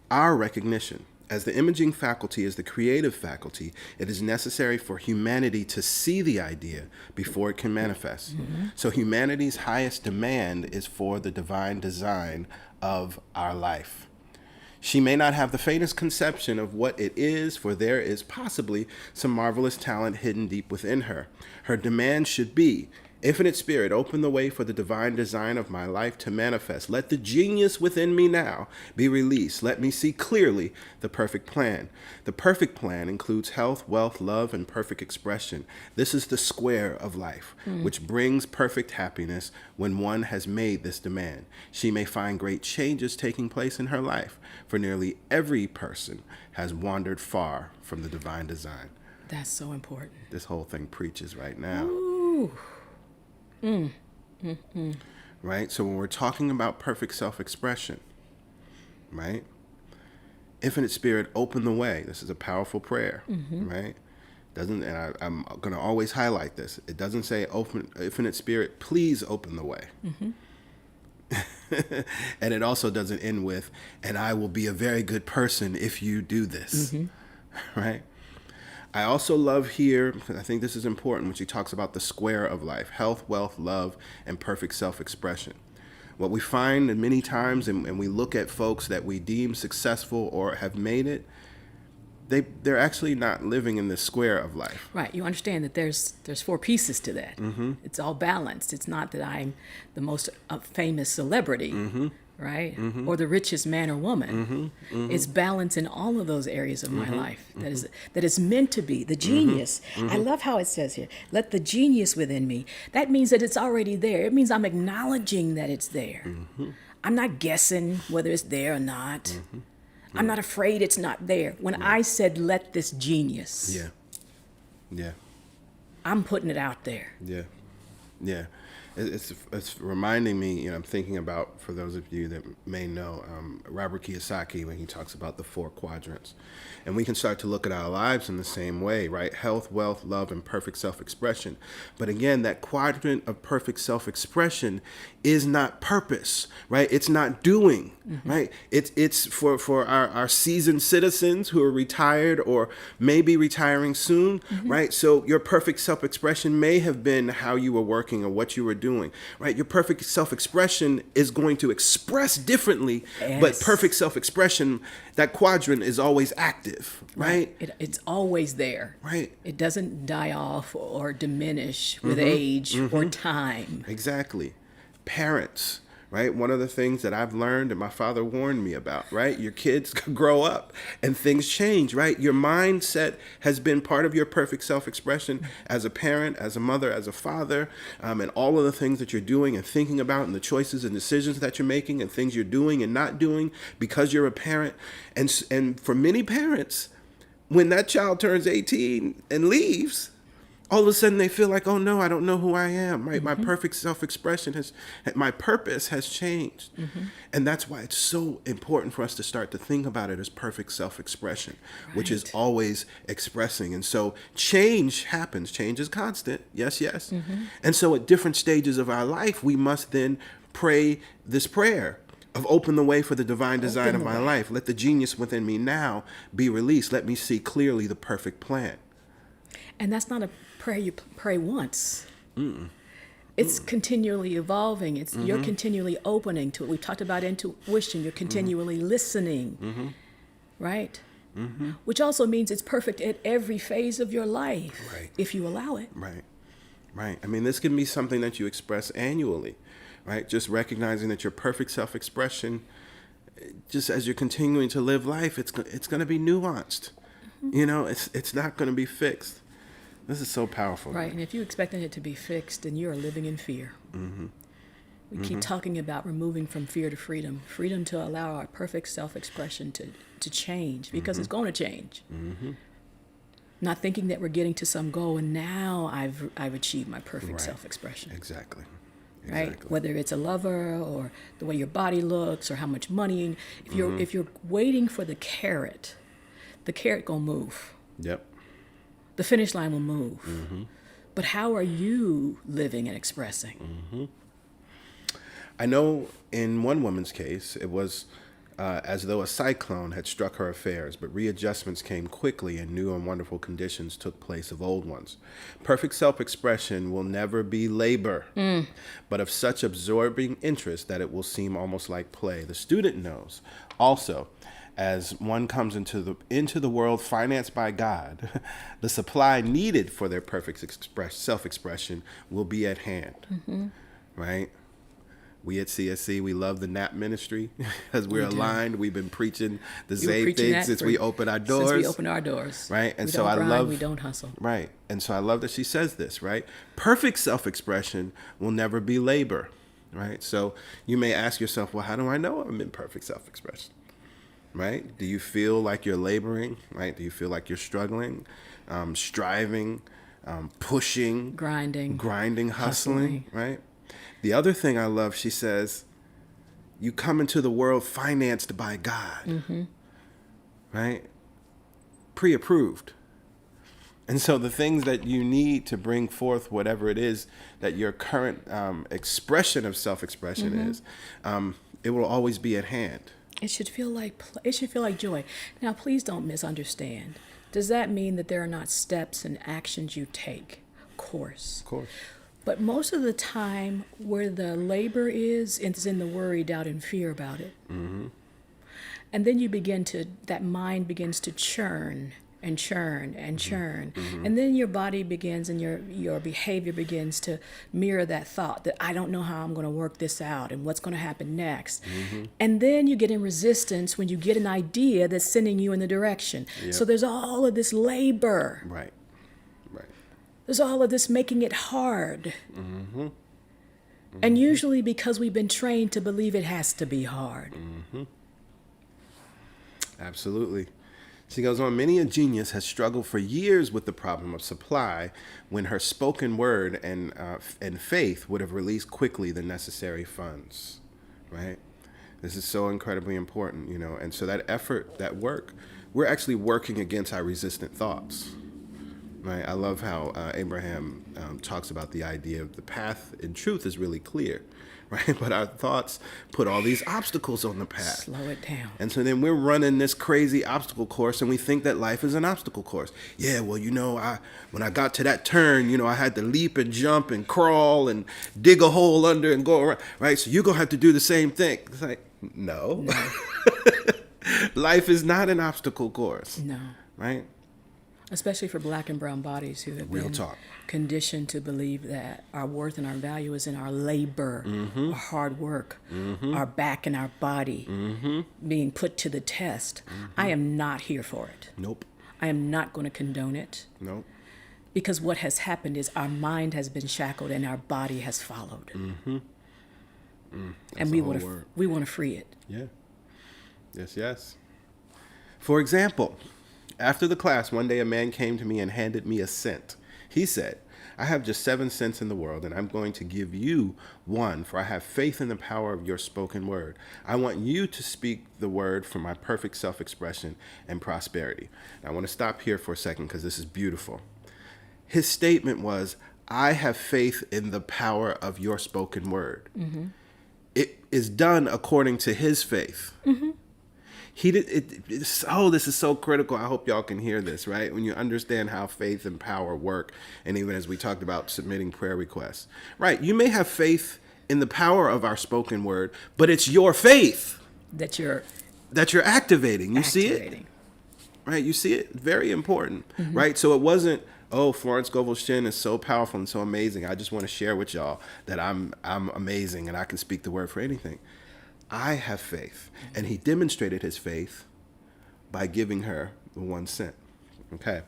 our recognition. As the imaging faculty is the creative faculty, it is necessary for humanity to see the idea before it can manifest. So humanity's highest demand is for the divine design of our life. She may not have the faintest conception of what it is, for there is possibly some marvelous talent hidden deep within her. Her demand should be, Infinite Spirit, open the way for the divine design of my life to manifest. Let the genius within me now be released. Let me see clearly the perfect plan. The perfect plan includes health, wealth, love, and perfect expression. This is the square of life, which brings perfect happiness when one has made this demand. She may find great changes taking place in her life, for nearly every person has wandered far from the divine design. That's so important. This whole thing preaches right now. Ooh. Right? So when we're talking about perfect self-expression, right? Infinite Spirit, open the way. This is a powerful prayer, right? Doesn't, and I'm going to always highlight this. It doesn't say, "Open, Infinite Spirit, please open the way." And it also doesn't end with, "And I will be a very good person if you do this," right? I also love here, because I think this is important, when she talks about the square of life: health, wealth, love, and perfect self-expression. What we find many times, and we look at folks that we deem successful or have made it, they're actually not living in the square of life. Right. You understand that there's 4 pieces to that. It's all balanced. It's not that I'm the most famous celebrity, right? Or the richest man or woman. It's balance in all of those areas of my life that is meant to be. The genius. I love how it says here, let the genius within me. That means that it's already there. It means I'm acknowledging that it's there. I'm not guessing whether it's there or not. I'm not afraid it's not there. When I said, let this genius, Yeah. I'm putting it out there. Yeah. It's reminding me, I'm thinking about, for those of you that may know, Robert Kiyosaki, when he talks about the 4 quadrants. And we can start to look at our lives in the same way, right? Health, wealth, love, and perfect self-expression. But again, that quadrant of perfect self-expression is not purpose, right? It's not doing, right? It's for our seasoned citizens who are retired or may be retiring soon, right? So your perfect self-expression may have been how you were working or what you were doing, right? Your perfect self-expression is going to express differently, but perfect self-expression, that quadrant is always active, right? It's always there. Right. It doesn't die off or diminish with age or time. Exactly. Parents, right? One of the things that I've learned and my father warned me about, right? Your kids grow up and things change, right? Your mindset has been part of your perfect self-expression as a parent, as a mother, as a father, and all of the things that you're doing and thinking about and the choices and decisions that you're making and things you're doing and not doing because you're a parent. And for many parents, when that child turns 18 and leaves, all of a sudden they feel like, oh no, I don't know who I am, right? My perfect self-expression my purpose has changed. And that's why it's so important for us to start to think about it as perfect self-expression, which is always expressing. And so change happens. Change is constant. Yes. And so at different stages of our life, we must then pray this prayer of open the way for the divine design of my life. Let the genius within me now be released. Let me see clearly the perfect plan. And that's not a prayer you pray once. It's continually evolving. It's you're continually opening to it. We've talked about intuition. You're continually listening, right? Which also means it's perfect at every phase of your life, if you allow it. Right. I mean, this can be something that you express annually, right? Just recognizing that your perfect self-expression, just as you're continuing to live life, it's going to be nuanced. It's not going to be fixed. This is so powerful. Right, and if you're expecting it to be fixed, then you are living in fear. We keep talking about removing from fear to freedom to allow our perfect self-expression to change, because it's going to change. Not thinking that we're getting to some goal and now I've achieved my perfect self-expression. Exactly. Right, whether it's a lover or the way your body looks or how much money. If you're waiting for the carrot gonna move. Yep. The finish line will move. But how are you living and expressing? I know in one woman's case, it was as though a cyclone had struck her affairs, but readjustments came quickly and new and wonderful conditions took place of old ones. Perfect self-expression will never be labor, but of such absorbing interest that it will seem almost like play. The student knows also, as one comes into the world financed by God, the supply needed for their perfect self-expression will be at hand, right? We at CSC, we love the NAP ministry as we're aligned. We've been preaching the same thing since we opened our doors. Since we opened our doors. Right? And we so don't I grind, love... we don't hustle. Right. And so I love that she says this, right? Perfect self-expression will never be labor, right? So you may ask yourself, well, how do I know I'm in perfect self-expression? Right? Do you feel like you're laboring? Right? Do you feel like you're struggling, striving, pushing, grinding, hustling, right? The other thing I love, she says, you come into the world financed by God, right? Pre-approved. And so the things that you need to bring forth whatever it is that your current expression of self-expression is, it will always be at hand. It should feel like joy. Now, please don't misunderstand. Does that mean that there are not steps and actions you take? Of course. Of course. But most of the time, where the labor is in the worry, doubt, and fear about it. And then that mind begins to churn and churn and churn. And then your body begins and your behavior begins to mirror that thought that I don't know how I'm going to work this out and what's going to happen next. And then you get in resistance when you get an idea that's sending you in the direction. Yep. So there's all of this labor. Right. There's all of this making it hard. And usually because we've been trained to believe it has to be hard. Absolutely. She goes on, many a genius has struggled for years with the problem of supply when her spoken word and faith would have released quickly the necessary funds, right? This is so incredibly important, you know. And so that effort, that work, we're actually working against our resistant thoughts. Right. I love how Abraham talks about the idea of the path in truth is really clear, right? But our thoughts put all these obstacles on the path. Slow it down. And so then we're running this crazy obstacle course and we think that life is an obstacle course. Yeah, well, you know, when I got to that turn, you know, I had to leap and jump and crawl and dig a hole under and go around, right? So you're going to have to do the same thing. It's like, no. Life is not an obstacle course. No. Right? Especially for black and brown bodies who have been conditioned to believe that our worth and our value is in our labor, our hard work, our back and our body being put to the test. I am not here for it. Nope. I am not going to condone it. Nope. Because what has happened is our mind has been shackled and our body has followed. And we want to free it. Yeah. Yes. For example, after the class, one day a man came to me and handed me a cent. He said, I have just 7 cents in the world, and I'm going to give you 1, for I have faith in the power of your spoken word. I want you to speak the word for my perfect self-expression and prosperity. Now, I want to stop here for a second because this is beautiful. His statement was, I have faith in the power of your spoken word. It is done according to his faith. He did it. This is so critical. I hope y'all can hear this, right? When you understand how faith and power work, and even as we talked about submitting prayer requests, right? You may have faith in the power of our spoken word, but it's your faith that you're activating. You see it, right? You see it. Very important, right? So it wasn't, oh, Florence Scovel's Shin is so powerful and so amazing. I just want to share with y'all that I'm amazing and I can speak the word for anything. I have faith. And he demonstrated his faith by giving her the 1 cent. Okay.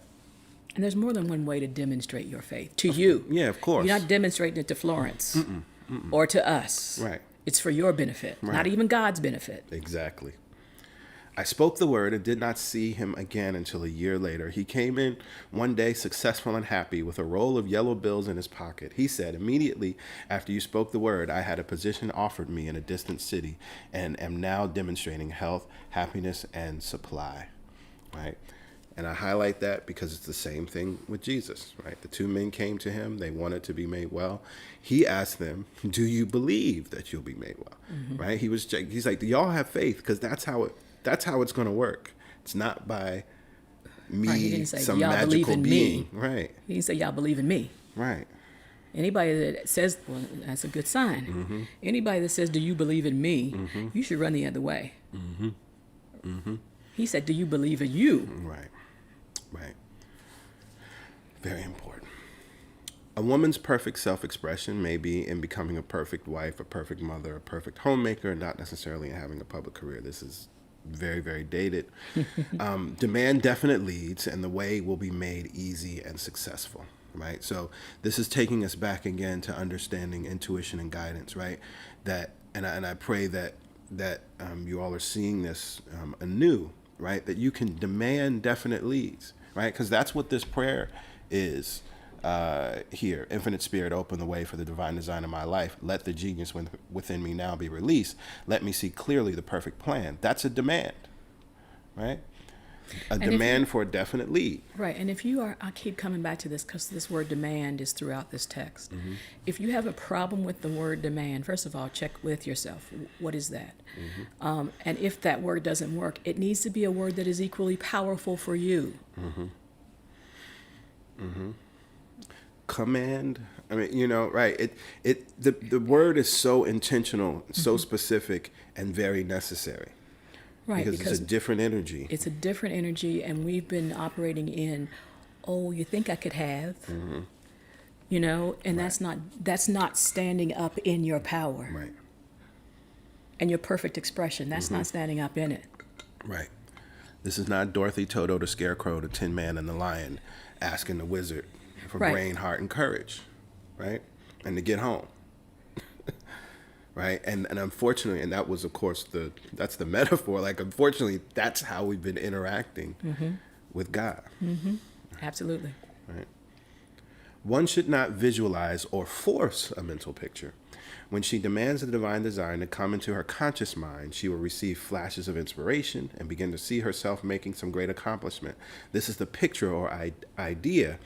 And there's more than one way to demonstrate your faith. To you. Yeah, of course. You're not demonstrating it to Florence or to us. Right. It's for your benefit, not even God's benefit. Exactly. I spoke the word and did not see him again until a year later. He came in one day successful and happy with a roll of yellow bills in his pocket. He said, immediately after you spoke the word, I had a position offered me in a distant city and am now demonstrating health, happiness, and supply. Right? And I highlight that because it's the same thing with Jesus, right? The two men came to him. They wanted to be made well. He asked them, do you believe that you'll be made well? Right? He's like, do y'all have faith? Because that's how it's going to work. It's not by me, Right, he didn't say, some y'all believe magical in being. me. Right. He didn't say, y'all believe in me. Right. Anybody that says, well, that's a good sign. Anybody that says, do you believe in me? You should run the other way. He said, do you believe in you? Right. Right. Very important. A woman's perfect self-expression may be in becoming a perfect wife, a perfect mother, a perfect homemaker, not necessarily in having a public career. This is very, very dated. Demand definite leads, and the way will be made easy and successful, right? So this is taking us back again to understanding intuition and guidance, right? And I pray that you all are seeing this anew, right? That you can demand definite leads, right? Because that's what this prayer is here. Infinite Spirit, open the way for the divine design of my life. Let the genius within me now be released. Let me see clearly the perfect plan. That's a demand, right? Demand for a definite lead. Right, and if you are, I keep coming back to this because this word demand is throughout this text. If you have a problem with the word demand, first of all, check with yourself. What is that? And if that word doesn't work, it needs to be a word that is equally powerful for you. Command. I mean, right. The word is so intentional, so specific, and very necessary. Right, Because it's a different energy. It's a different energy, and we've been operating in, oh, you think I could have, and that's not standing up in your power. Right. And your perfect expression. That's not standing up in it. Right. This is not Dorothy, Toto, the Scarecrow, the Tin Man, and the Lion asking the wizard for Right. brain, heart, and courage, right? And to get home. Right. And unfortunately, and that was, of course, that's the metaphor. Like, unfortunately, that's how we've been interacting with God. Absolutely. Right. One should not visualize or force a mental picture. When she demands the divine design to come into her conscious mind, she will receive flashes of inspiration and begin to see herself making some great accomplishment. This is the picture or idea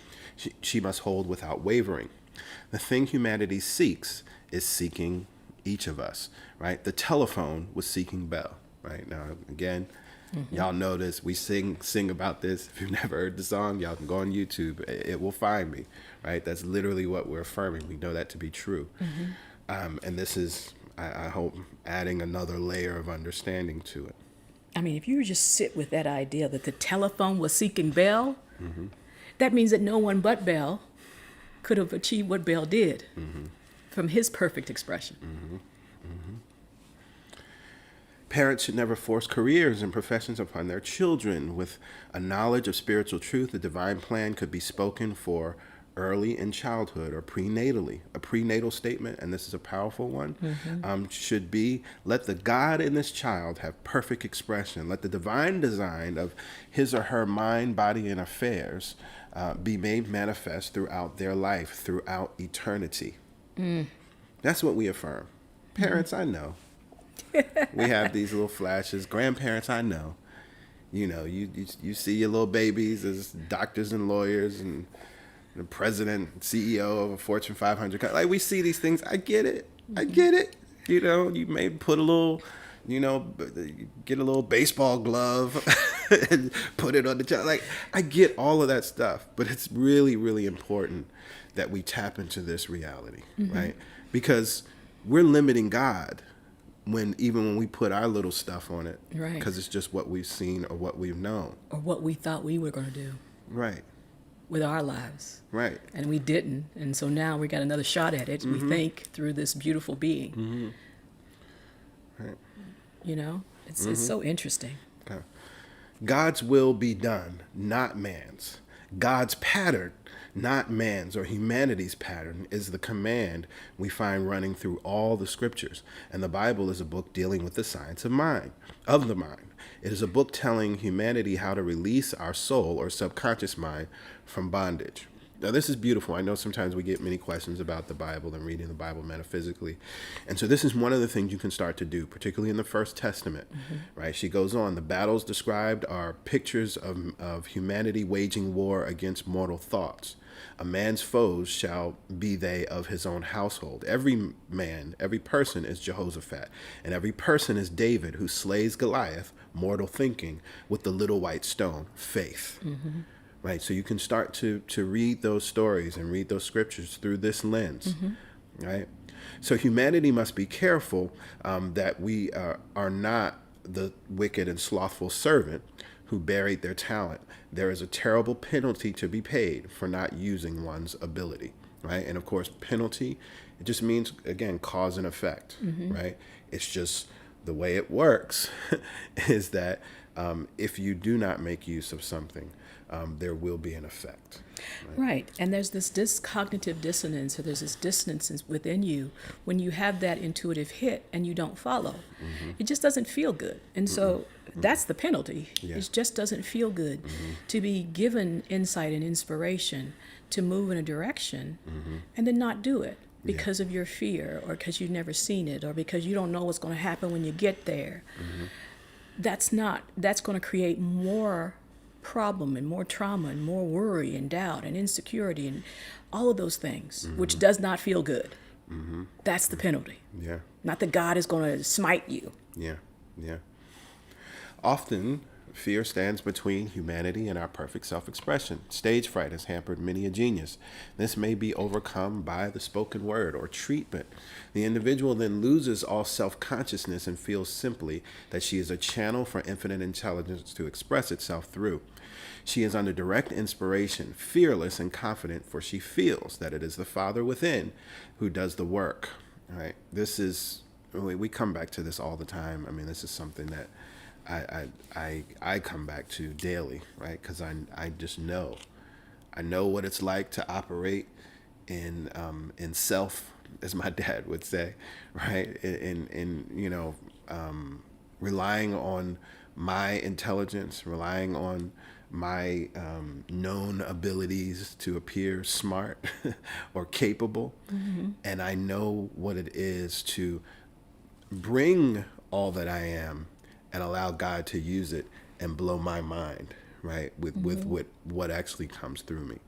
she must hold without wavering. The thing humanity seeks is seeking each of us, right? The telephone was seeking Bell, right? Now, again, y'all know this. We sing about this. If you've never heard the song, y'all can go on YouTube. It will find me, right? That's literally what we're affirming. We know that to be true. And this is, I hope, adding another layer of understanding to it. I mean, if you just sit with that idea that the telephone was seeking Bell, that means that no one but Bell could have achieved what Bell did from his perfect expression. Parents should never force careers and professions upon their children. With a knowledge of spiritual truth, the divine plan could be spoken for early in childhood or prenatally. A prenatal statement, and this is a powerful one, should be, let the God in this child have perfect expression. Let the divine design of his or her mind, body, and affairs be made manifest throughout their life, throughout eternity. That's what we affirm. Parents, I know. We have these little flashes. Grandparents, I know. You see your little babies as doctors and lawyers and the president, CEO of a Fortune 500 company. Like, we see these things. I get it. I get it. You may put a little, get a little baseball glove and put it on the child. Like, I get all of that stuff, but it's really, really important that we tap into this reality, right? Because we're limiting God even when we put our little stuff on it, Right. Because it's just what we've seen or what we've known. Or what we thought we were going to do Right. with our lives. Right. And we didn't. And so now we got another shot at it, we think, through this beautiful being. Right. It's so interesting. Okay. God's will be done, not man's. God's pattern, not man's or humanity's pattern, is the command we find running through all the scriptures. And the Bible is a book dealing with the science of the mind. It is a book telling humanity how to release our soul or subconscious mind from bondage. Now, this is beautiful. I know sometimes we get many questions about the Bible and reading the Bible metaphysically. And so this is one of the things you can start to do, particularly in the First Testament, right? She goes on, the battles described are pictures of humanity waging war against mortal thoughts. A man's foes shall be they of his own household. Every man, every person is Jehoshaphat, and every person is David, who slays Goliath, mortal thinking, with the little white stone, faith. Right? So you can start to read those stories and read those scriptures through this lens, right? So humanity must be careful that we are not the wicked and slothful servant who buried their talent. There is a terrible penalty to be paid for not using one's ability, right? And of course, penalty, it just means, again, cause and effect, right? It's just the way it works is that if you do not make use of something, there will be an effect. Right. And there's this cognitive dissonance, or there's this dissonance within you when you have that intuitive hit and you don't follow. It just doesn't feel good. And so that's the penalty. Yeah. It just doesn't feel good to be given insight and inspiration to move in a direction and then not do it because of your fear, or because you've never seen it, or because you don't know what's going to happen when you get there. That's going to create more problem and more trauma and more worry and doubt and insecurity and all of those things, which does not feel good. That's the penalty. Yeah. Not that God is going to smite you. Yeah. Yeah. Often, fear stands between humanity and our perfect self-expression. Stage fright has hampered many a genius. This may be overcome by the spoken word or treatment. The individual then loses all self-consciousness and feels simply that she is a channel for infinite intelligence to express itself through. She is under direct inspiration, fearless and confident, for she feels that it is the Father within who does the work. Right? This is, we come back to this all the time. I mean, this is something that I come back to daily, right? Because I just know, I know what it's like to operate in self, as my dad would say, right? In relying on my intelligence, relying on my known abilities to appear smart or capable, and I know what it is to bring all that I am and allow God to use it and blow my mind, right, with what actually comes through me,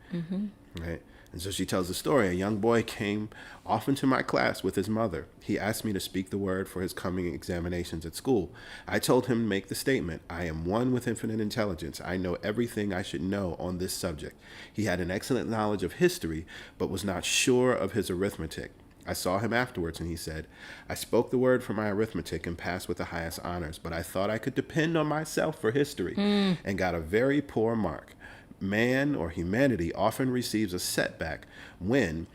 right? And so she tells the story. A young boy came often to my class with his mother. He asked me to speak the word for his coming examinations at school. I told him to make the statement, I am one with infinite intelligence. I know everything I should know on this subject. He had an excellent knowledge of history, but was not sure of his arithmetic. I saw him afterwards, and he said, I spoke the word for my arithmetic and passed with the highest honors, but I thought I could depend on myself for history and got a very poor mark. Man, or humanity, often receives a setback when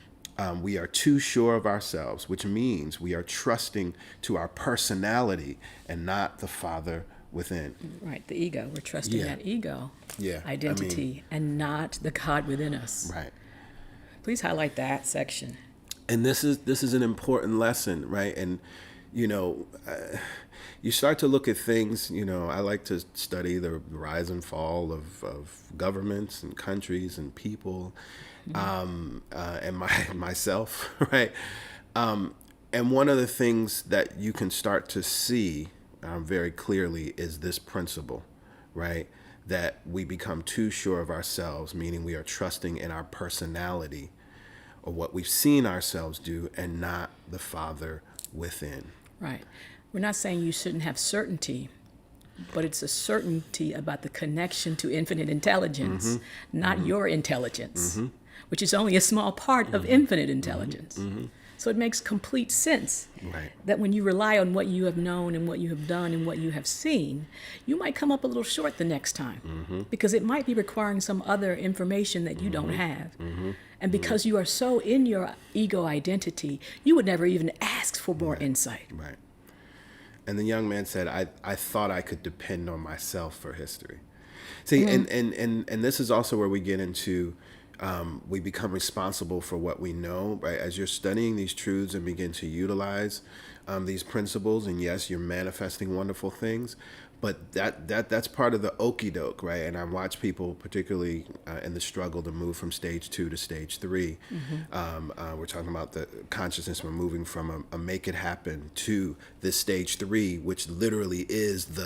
we are too sure of ourselves, which means we are trusting to our personality and not the Father within. Right, the ego. We're trusting that ego identity and not the God within us. Right. Please highlight that section. And this is an important lesson, right? And you start to look at things. I like to study the rise and fall of governments and countries and people, and myself, right? And one of the things that you can start to see very clearly is this principle, right? That we become too sure of ourselves, meaning we are trusting in our personality or what we've seen ourselves do and not the Father within. Right. We're not saying you shouldn't have certainty, but it's a certainty about the connection to infinite intelligence, not your intelligence, which is only a small part of infinite intelligence. So it makes complete sense that when you rely on what you have known and what you have done and what you have seen, you might come up a little short the next time because it might be requiring some other information that you don't have. And because you are so in your ego identity, you would never even ask for more insight. Right. And the young man said, I thought I could depend on myself for history. See, and this is also where we get into, we become responsible for what we know, right? As you're studying these truths and begin to utilize these principles, and yes, you're manifesting wonderful things, But that's part of the okie doke, right? And I watch people, particularly in the struggle to move from stage 2 to stage 3. We're talking about the consciousness. We're moving from a make it happen to this stage 3, which literally is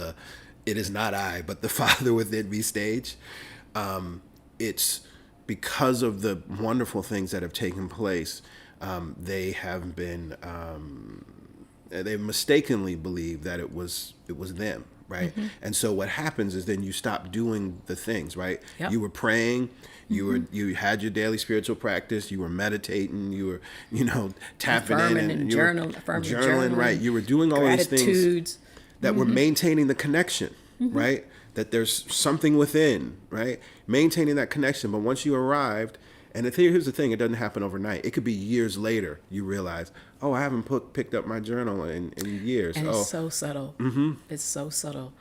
it is not I, but the Father within me stage. It's because of the wonderful things that have taken place. They have been they mistakenly believed that it was them, right? And so what happens is then you stop doing the things, right? Yep. You were praying, you had your daily spiritual practice, you were meditating, you were tapping in and you were journaling, right? You were doing all these things that were maintaining the connection, right? That there's something within, right? Maintaining that connection. But once you arrived, and here's the thing, it doesn't happen overnight. It could be years later you realize, oh, I haven't picked up my journal in years. And it's so subtle. It's so subtle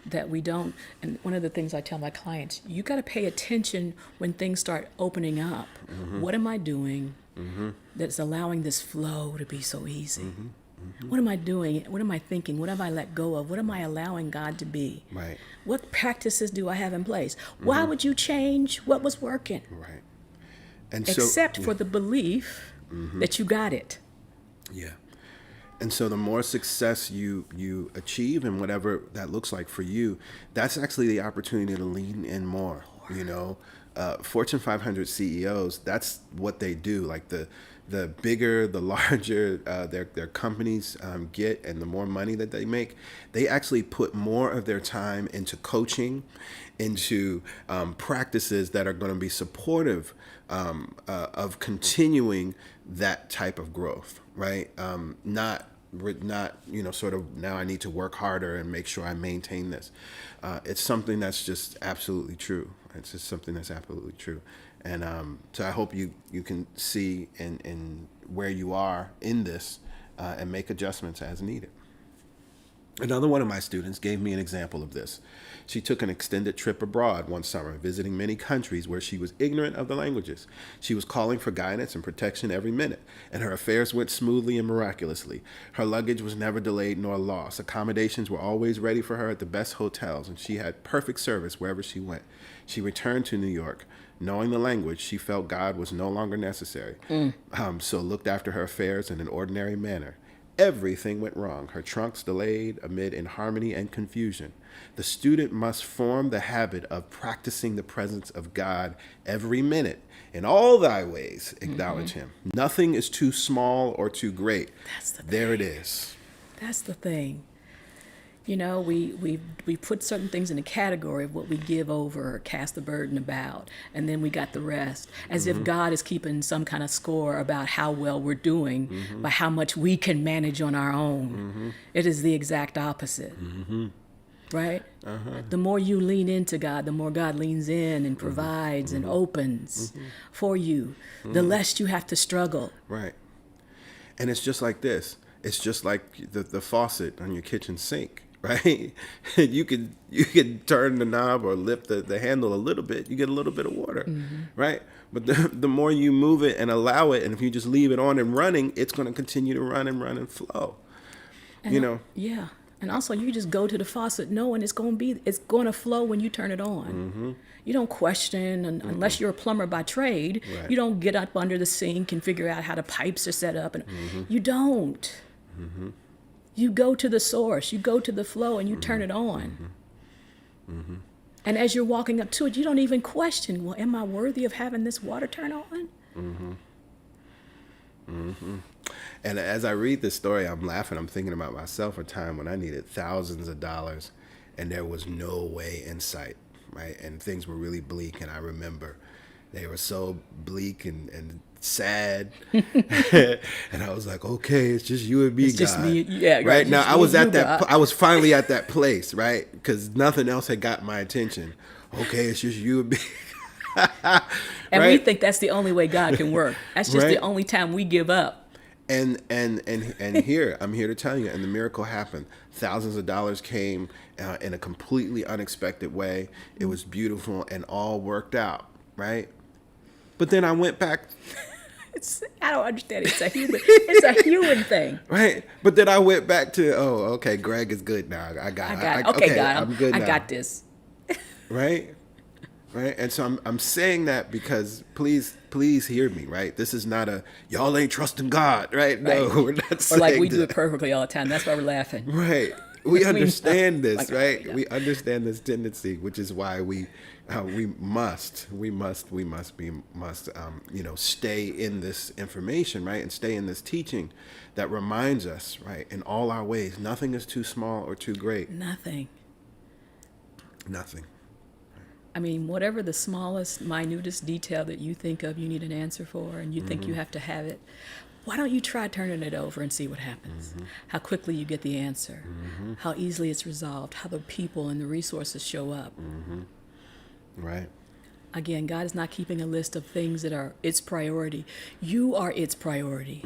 that we don't. And one of the things I tell my clients, you got to pay attention when things start opening up. What am I doing that's allowing this flow to be so easy? What am I doing? What am I thinking? What have I let go of? What am I allowing God to be? Right. What practices do I have in place? Why would you change what was working? Right. And Except for the belief that you got it. Yeah. And so the more success you achieve and whatever that looks like for you, that's actually the opportunity to lean in more. Fortune 500 CEOs, that's what they do. Like the bigger, the larger their companies get and the more money that they make, they actually put more of their time into coaching, into practices that are going to be supportive of continuing that type of growth, right? Not sort of now I need to work harder and make sure I maintain this. It's something that's just absolutely true. It's just something that's absolutely true. And so I hope you can see in where you are in this and make adjustments as needed. Another one of my students gave me an example of this. She took an extended trip abroad one summer, visiting many countries where she was ignorant of the languages. She was calling for guidance and protection every minute, and her affairs went smoothly and miraculously. Her luggage was never delayed nor lost. Accommodations were always ready for her at the best hotels, and she had perfect service wherever she went. She returned to New York. Knowing the language, she felt God was no longer necessary, so looked after her affairs in an ordinary manner. Everything went wrong. Her trunks delayed amid inharmony and confusion. The student must form the habit of practicing the presence of God every minute. In all thy ways, acknowledge him. Nothing is too small or too great. There it is. That's the thing. We put certain things in a category of what we give over or cast the burden about, and then we got the rest, as if God is keeping some kind of score about how well we're doing by how much we can manage on our own. It is the exact opposite, right? The more you lean into God, the more God leans in and provides and opens for you. The less you have to struggle. Right. And it's just like this. It's just like the faucet on your kitchen sink. Right, you can turn the knob or lift the handle a little bit, you get a little bit of water, right? But the more you move it and allow it, and if you just leave it on and running, it's going to continue to run and flow. Yeah, and also you just go to the faucet knowing it's going to flow when you turn it on. You don't question unless you're a plumber by trade. Right. You don't get up under the sink and figure out how the pipes are set up, and you don't. You go to the source, you go to the flow, and you turn it on. And as you're walking up to it, you don't even question, well, am I worthy of having this water turn on? And as I read this story, I'm laughing. I'm thinking about myself, a time when I needed thousands of dollars and there was no way in sight, right? And things were really bleak. And I remember they were so bleak and sad. And I was like, okay, it's just you and me, it's God. Just me. Yeah, right now, I was I was finally at that place, right? Because nothing else had got my attention. Okay, it's just you and me. And right? We think that's the only way God can work. That's just the only time we give up. And here, I'm here to tell you, and the miracle happened. Thousands of dollars came in a completely unexpected way. It was beautiful and all worked out, right? But then I went back I don't understand. It's a human thing. Right. But then I went back to, okay, Greg is good now. Okay, God, I'm good I now. got this. Right. Right. And so I'm saying that because please hear me. Right. This is not a y'all ain't trusting God. Right. No, Right. we're not Or saying like we that. do it perfectly all the time. That's why we're laughing. Right. We understand this, Like, right? we know. We understand this tendency, which is why we must stay in this information, right, and stay in this teaching that reminds us, right, in all our ways, nothing is too small or too great. Nothing. Nothing. I mean, whatever the smallest, minutest detail that you think of, you need an answer for, and you think you have to have it. Why don't you try turning it over and see what happens? How quickly you get the answer, how easily it's resolved, how the people and the resources show up. Right. Again, God is not keeping a list of things that are its priority. You are its priority.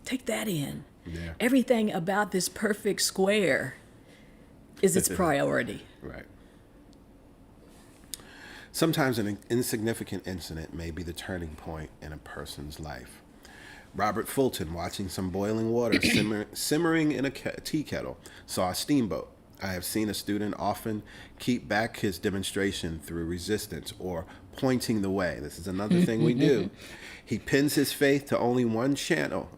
Take that in. Yeah. Everything about this perfect square is its priority. Right. Sometimes an insignificant incident may be the turning point in a person's life. Robert Fulton, watching some boiling water simmering in a tea kettle, saw a steamboat. I have seen a student often keep back his demonstration through resistance or pointing the way. This is another thing we do. He pins his faith to only one channel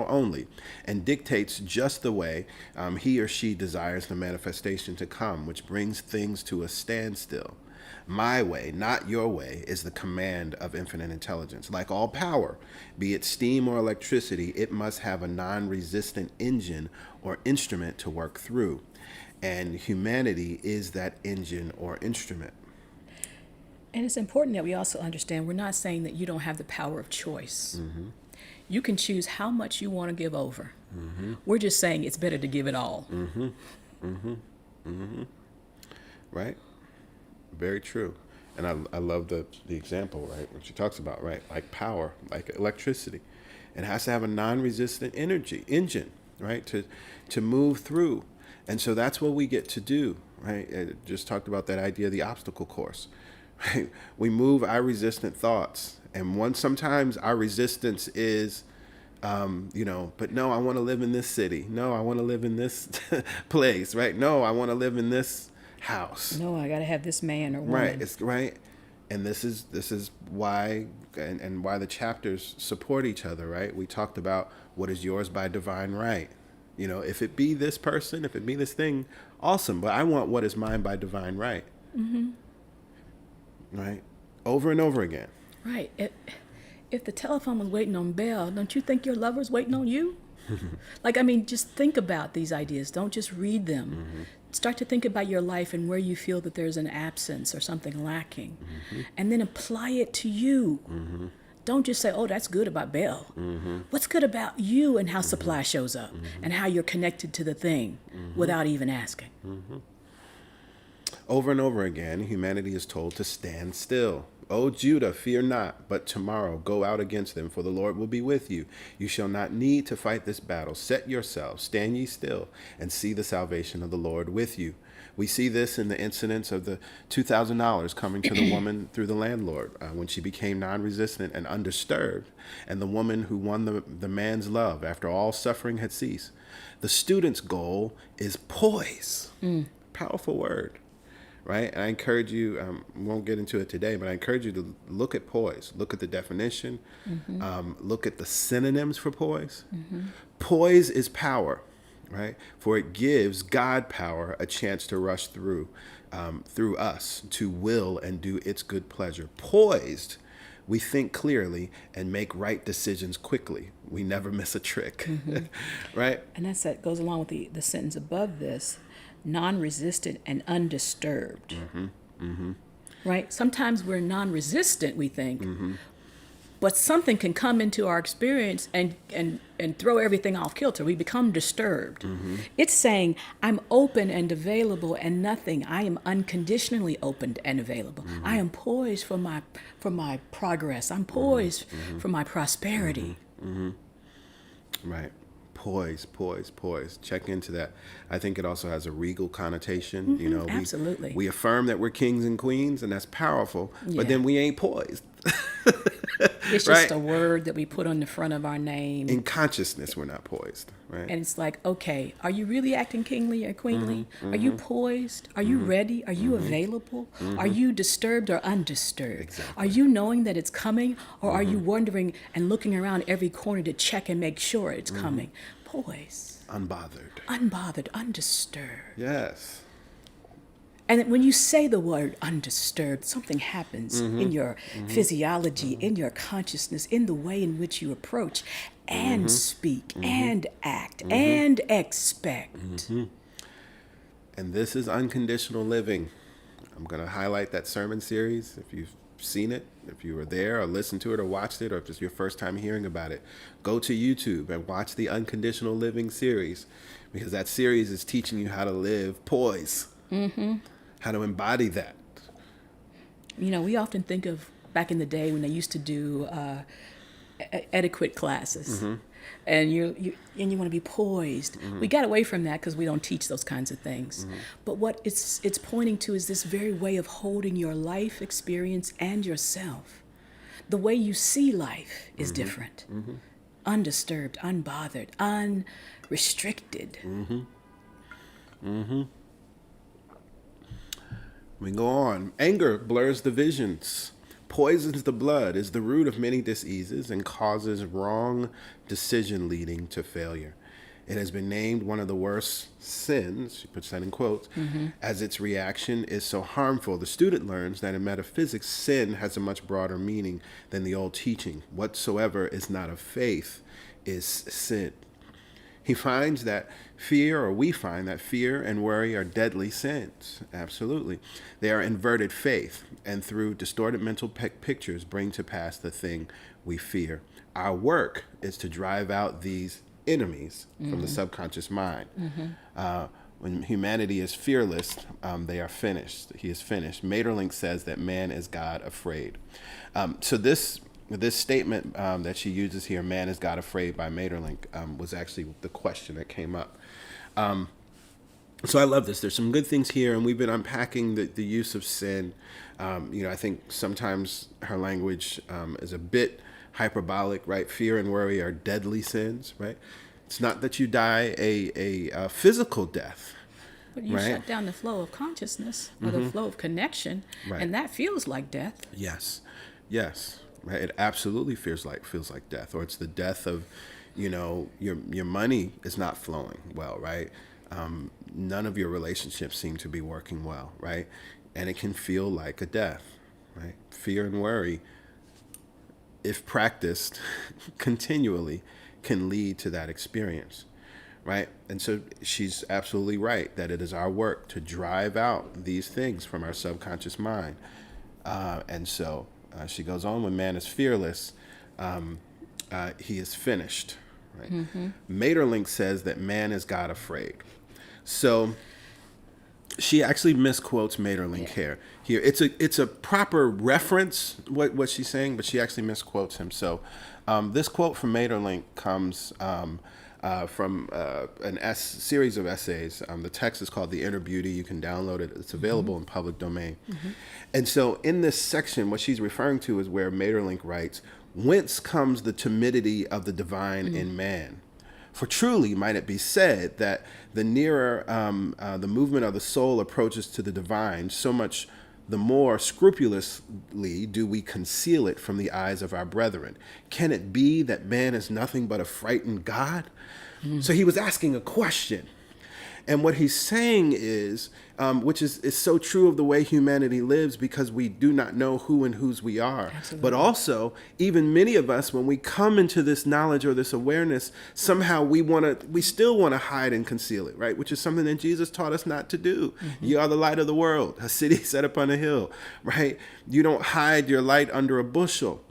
only, and dictates just the way he or she desires the manifestation to come, which brings things to a standstill. My way, not your way, is the command of infinite intelligence. Like all power, be it steam or electricity, it must have a non-resistant engine or instrument to work through. And humanity is that engine or instrument. And it's important that we also understand we're not saying that you don't have the power of choice. You can choose how much you want to give over. We're just saying it's better to give it all. Right? Very true. And I love the example, right? What she talks about, right? Like power, like electricity. It has to have a non-resistant engine, right? To move through. And so that's what we get to do, right? It just talked about that idea of the obstacle course, right? We move our resistant thoughts. And sometimes our resistance is, but no, I want to live in this city. No, I want to live in this place, right? No, I want to live in this house. No, I got to have this man or woman. Right. It's right. And this is why, and why the chapters support each other, right? We talked about what is yours by divine right. If it be this person, if it be this thing, awesome. But I want what is mine by divine right. Right. Over and over again. Right. If the telephone was waiting on Bell, don't you think your lover's waiting on you? Just think about these ideas. Don't just read them. Start to think about your life and where you feel that there's an absence or something lacking. And then apply it to you. Don't just say, oh, that's good about Bell. What's good about you and how supply shows up and how you're connected to the thing without even asking? Over and over again, humanity is told to stand still. O Judah, fear not, but tomorrow go out against them, for the Lord will be with you. You shall not need to fight this battle. Set yourselves, stand ye still, and see the salvation of the Lord with you. We see this in the incidents of the $2,000 coming to the woman through the landlord when she became non-resistant and undisturbed, and the woman who won the man's love after all suffering had ceased. The student's goal is poise. Powerful word. Right? And I encourage you, we won't get into it today, but I encourage you to look at poise. Look at the definition. Look at the synonyms for poise. Poise is power, right? For it gives God power a chance to rush through us, to will and do its good pleasure. Poised, we think clearly and make right decisions quickly. We never miss a trick, right? And that goes along with the sentence above this. Non-resistant and undisturbed. Right? Sometimes we're non-resistant, we think, but something can come into our experience and throw everything off kilter. We become disturbed. It's saying, I'm open and available and nothing. I am unconditionally open and available. I am poised for my progress. I'm poised for my prosperity. Right. Poise. Check into that. I think it also has a regal connotation. Absolutely. We affirm that we're kings and queens, and that's powerful, but then we ain't poised. It's just a word that we put on the front of our name. In consciousness, we're not poised, right? And it's like, okay, are you really acting kingly or queenly? Are you poised? Are you ready? Are you available? Are you disturbed or undisturbed? Exactly. Are you knowing that it's coming? Or are you wondering and looking around every corner to check and make sure it's coming? Poised. Unbothered. Unbothered, undisturbed. Yes. And when you say the word undisturbed, something happens in your physiology, in your consciousness, in the way in which you approach and speak and act and expect. And this is unconditional living. I'm going to highlight that sermon series. If you've seen it, if you were there or listened to it or watched it, or if it's your first time hearing about it, go to YouTube and watch the Unconditional Living series, because that series is teaching you how to live poise, how to embody that. You know, we often think of back in the day when they used to do etiquette classes, and you want to be poised. We got away from that because we don't teach those kinds of things. But what it's pointing to is this very way of holding your life experience and yourself. The way you see life is different. Undisturbed, unbothered, unrestricted. We go on. Anger blurs the visions, poisons the blood, is the root of many diseases, and causes wrong decision leading to failure. It has been named one of the worst sins, she puts that in quotes, as its reaction is so harmful. The student learns that in metaphysics, sin has a much broader meaning than the old teaching. Whatsoever is not of faith is sin. He finds that we find that fear and worry are deadly sins. Absolutely. They are inverted faith, and through distorted mental pictures bring to pass the thing we fear. Our work is to drive out these enemies from the subconscious mind. When humanity is fearless, they are finished. He is finished. Maeterlinck says that man is God afraid. So this statement that she uses here, man is God afraid, by Maeterlinck, was actually the question that came up. So I love this. There's some good things here, and we've been unpacking the use of sin. I think sometimes her language is a bit hyperbolic, right? Fear and worry are deadly sins, right? It's not that you die a physical death. But you shut down the flow of consciousness or the flow of connection, and that feels like death. Yes. Right. It absolutely feels like death, or it's the death of, your money is not flowing well, right? None of your relationships seem to be working well, right? And it can feel like a death, right? Fear and worry, if practiced continually, can lead to that experience, right? And so she's absolutely right that it is our work to drive out these things from our subconscious mind. And so she goes on, when man is fearless, he is finished, right? Maeterlinck says that man is God afraid. So she actually misquotes Maeterlinck here. It's a proper reference, what she's saying, but she actually misquotes him. So this quote from Maeterlinck comes from a series of essays. The text is called The Inner Beauty. You can download it. It's available in public domain. And so in this section, what she's referring to is where Maeterlinck writes, "Whence comes the timidity of the divine in man? For truly might it be said that the nearer the movement of the soul approaches to the divine, so much the more scrupulously do we conceal it from the eyes of our brethren. Can it be that man is nothing but a frightened God?" So he was asking a question. And what he's saying is, which is so true of the way humanity lives, because we do not know who and whose we are. Absolutely. But also, even many of us, when we come into this knowledge or this awareness, somehow we still want to hide and conceal it, right? Which is something that Jesus taught us not to do. You are the light of the world, a city set upon a hill, right? You don't hide your light under a bushel.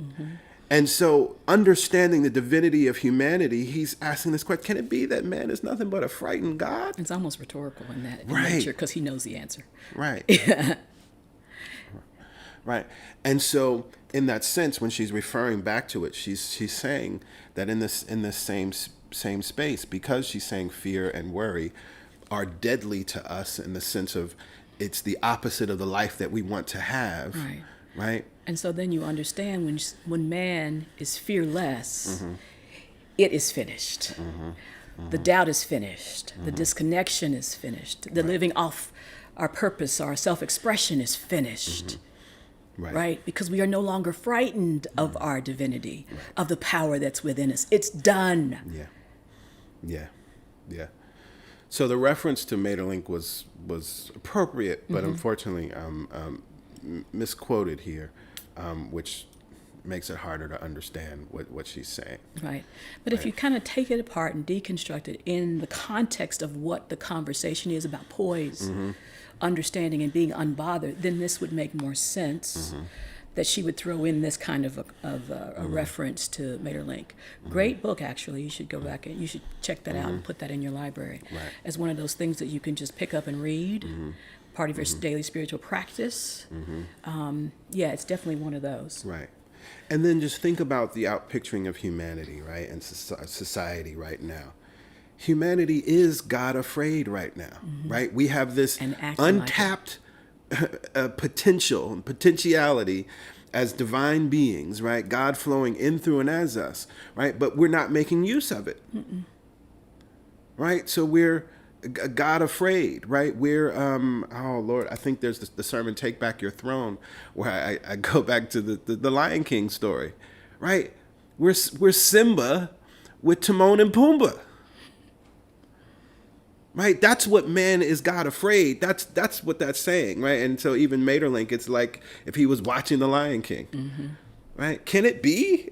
And so, understanding the divinity of humanity, he's asking this question: can it be that man is nothing but a frightened God? It's almost rhetorical in that Right. nature, because he knows the answer. Right. Right. And so, in that sense, when she's referring back to it, she's saying that in this same space, because she's saying fear and worry are deadly to us in the sense of it's the opposite of the life that we want to have. Right. Right? And so then you understand when man is fearless, it is finished. The doubt is finished. The disconnection is finished. The living off our purpose, our self-expression is finished. Right? Because we are no longer frightened of our divinity, of the power that's within us. It's done. Yeah. So the reference to Maeterlinck was appropriate, but unfortunately misquoted here, which makes it harder to understand what she's saying. Right. But if you kind of take it apart and deconstruct it in the context of what the conversation is about poise, understanding and being unbothered, then this would make more sense that she would throw in this kind of a reference to Maeterlinck. Great book, actually. You should go back and you should check that out and put that in your library as one of those things that you can just pick up and read, part of your daily spiritual practice. Yeah, it's definitely one of those. Right. And then just think about the outpicturing of humanity, right, and society right now. Humanity is God afraid right now, right? We have this untapped potential and potentiality as divine beings, right? God flowing in, through, and as us, right? But we're not making use of it, right? So we're God afraid, right? We're, oh Lord, I think there's the sermon, Take Back Your Throne, where I go back to the Lion King story, right? We're Simba with Timon and Pumbaa. Right, that's what man is God afraid. That's what that's saying, right? And so even Maeterlinck, it's like if he was watching the Lion King, right? Can it be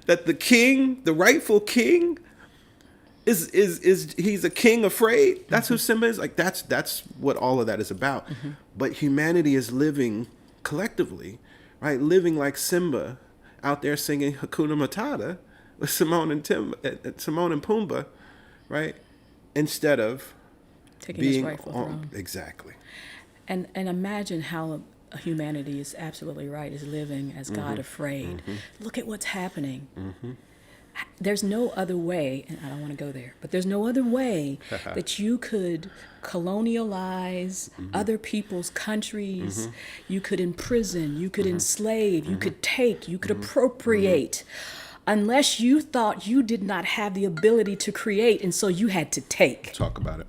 that the king, the rightful king, is he's a king afraid? That's who Simba is. Like that's what all of that is about. But humanity is living collectively, right? Living like Simba, out there singing Hakuna Matata with Timon and Pumbaa, right? Instead of taking being his rightful throne. Exactly. And imagine how humanity is absolutely right, is living as God afraid. Look at what's happening. There's no other way, and I don't want to go there, but there's no other way that you could colonialize other people's countries. You could imprison, you could enslave, you could take, you could appropriate. Unless you thought you did not have the ability to create, and so you had to take. Talk about it.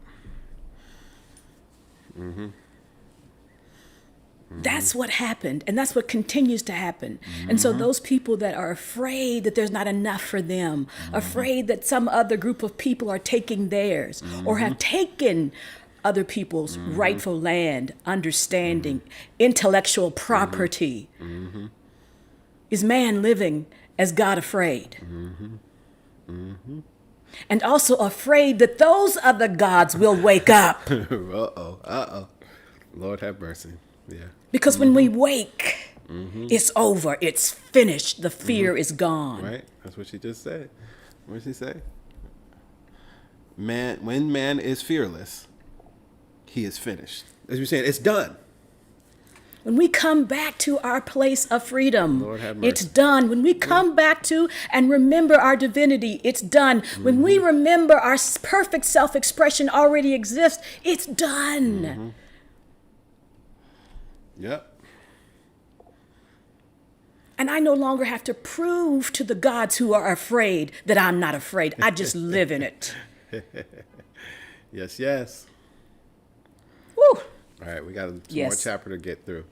That's what happened, and that's what continues to happen. And so those people that are afraid that there's not enough for them, afraid that some other group of people are taking theirs, or have taken other people's rightful land, understanding, intellectual property, is man living as God afraid. And also afraid that those other gods will wake up. Lord have mercy. Yeah. Because when we wake, it's over. It's finished. The fear is gone. Right? That's what she just said. What did she say? When man is fearless, he is finished. As you're saying, it's done. When we come back to our place of freedom, Lord have mercy. it's done. When we come back to and remember our divinity, it's done. When we remember our perfect self-expression already exists, it's done. Yep. And I no longer have to prove to the gods who are afraid that I'm not afraid. I just live in it. Yes, yes. Woo! All right, we got some Yes. more chapter to get through.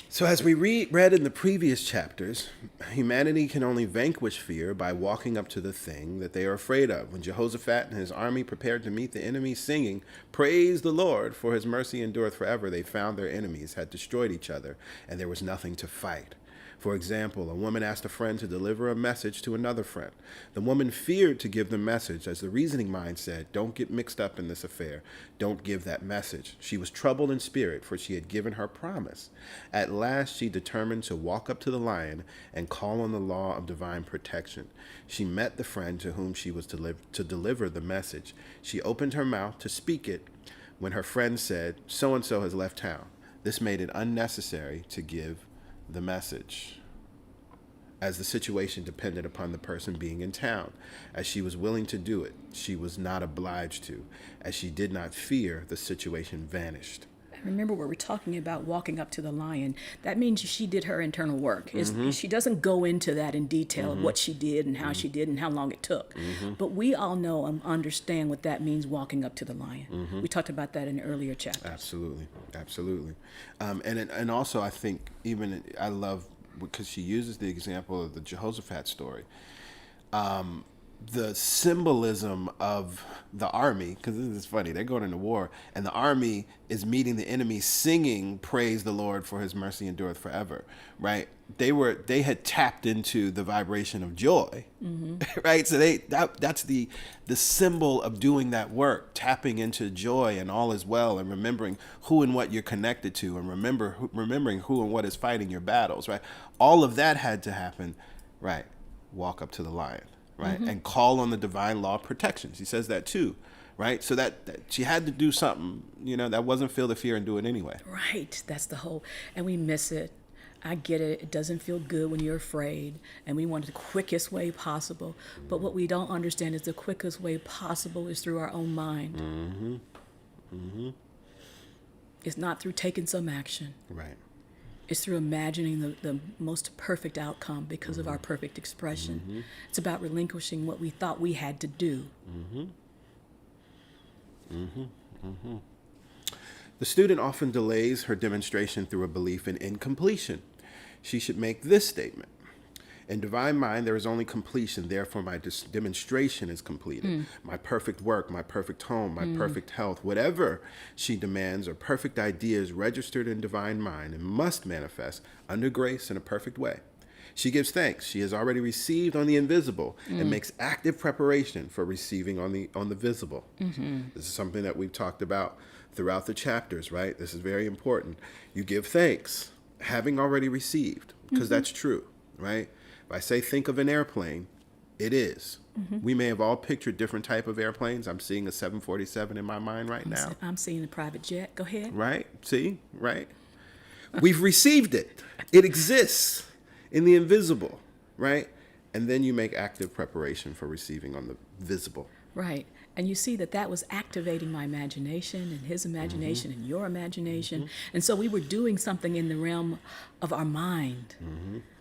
So as we read in the previous chapters, humanity can only vanquish fear by walking up to the thing that they are afraid of. When Jehoshaphat and his army prepared to meet the enemy, singing, "Praise the Lord, for his mercy endureth forever," they found their enemies had destroyed each other, and there was nothing to fight. For example, a woman asked a friend to deliver a message to another friend. The woman feared to give the message, as the reasoning mind said, "Don't get mixed up in this affair. Don't give that message." She was troubled in spirit, for she had given her promise. At last, she determined to walk up to the lion and call on the law of divine protection. She met the friend to whom she was to deliver the message. She opened her mouth to speak it when her friend said, "So-and-so has left town." This made it unnecessary to give the message, as the situation depended upon the person being in town. As she was willing to do it, she was not obliged to. As she did not fear, the situation vanished. remember where we're talking about walking up to the lion, that means she did her internal work. She doesn't go into that in detail of what she did and how she did and how long it took. But we all know and understand what that means, walking up to the lion. We talked about that in earlier chapters. Absolutely, absolutely. And also I think I love, because she uses the example of the Jehoshaphat story, the symbolism of the army, because this is funny, they're going into war and the army is meeting the enemy singing praise the Lord for his mercy endureth forever, right? They had tapped into the vibration of joy, right? So that's the symbol of doing that work, tapping into joy and all is well, and remembering who and what you're connected to, and remembering who and what is fighting your battles, right? All of that had to happen, right? Walk up to the lion, right? And call on the divine law of protection. She says that too, right? So that she had to do something, that wasn't feel the fear and do it anyway. Right. That's the whole, and we miss it. I get it. It doesn't feel good when you're afraid, and we want it the quickest way possible. But what we don't understand is the quickest way possible is through our own mind. It's not through taking some action. Right. It's through imagining the most perfect outcome because of our perfect expression. It's about relinquishing what we thought we had to do. The student often delays her demonstration through a belief in incompletion. She should make this statement: in divine mind, there is only completion. Therefore, my demonstration is completed. My perfect work, my perfect home, my perfect health, whatever she demands are perfect ideas registered in divine mind and must manifest under grace in a perfect way. She gives thanks. She has already received on the invisible and makes active preparation for receiving on the visible. This is something that we've talked about throughout the chapters, right? This is very important. You give thanks, having already received, because that's true, right? If I say think of an airplane, it is. We may have all pictured different type of airplanes. I'm seeing a 747 in my mind right now. I'm seeing a private jet. Go ahead. Right? See? Right? We've received it. It exists in the invisible, right? And then you make active preparation for receiving on the visible. Right. And you see that was activating my imagination and his imagination and your imagination. And so we were doing something in the realm of our mind.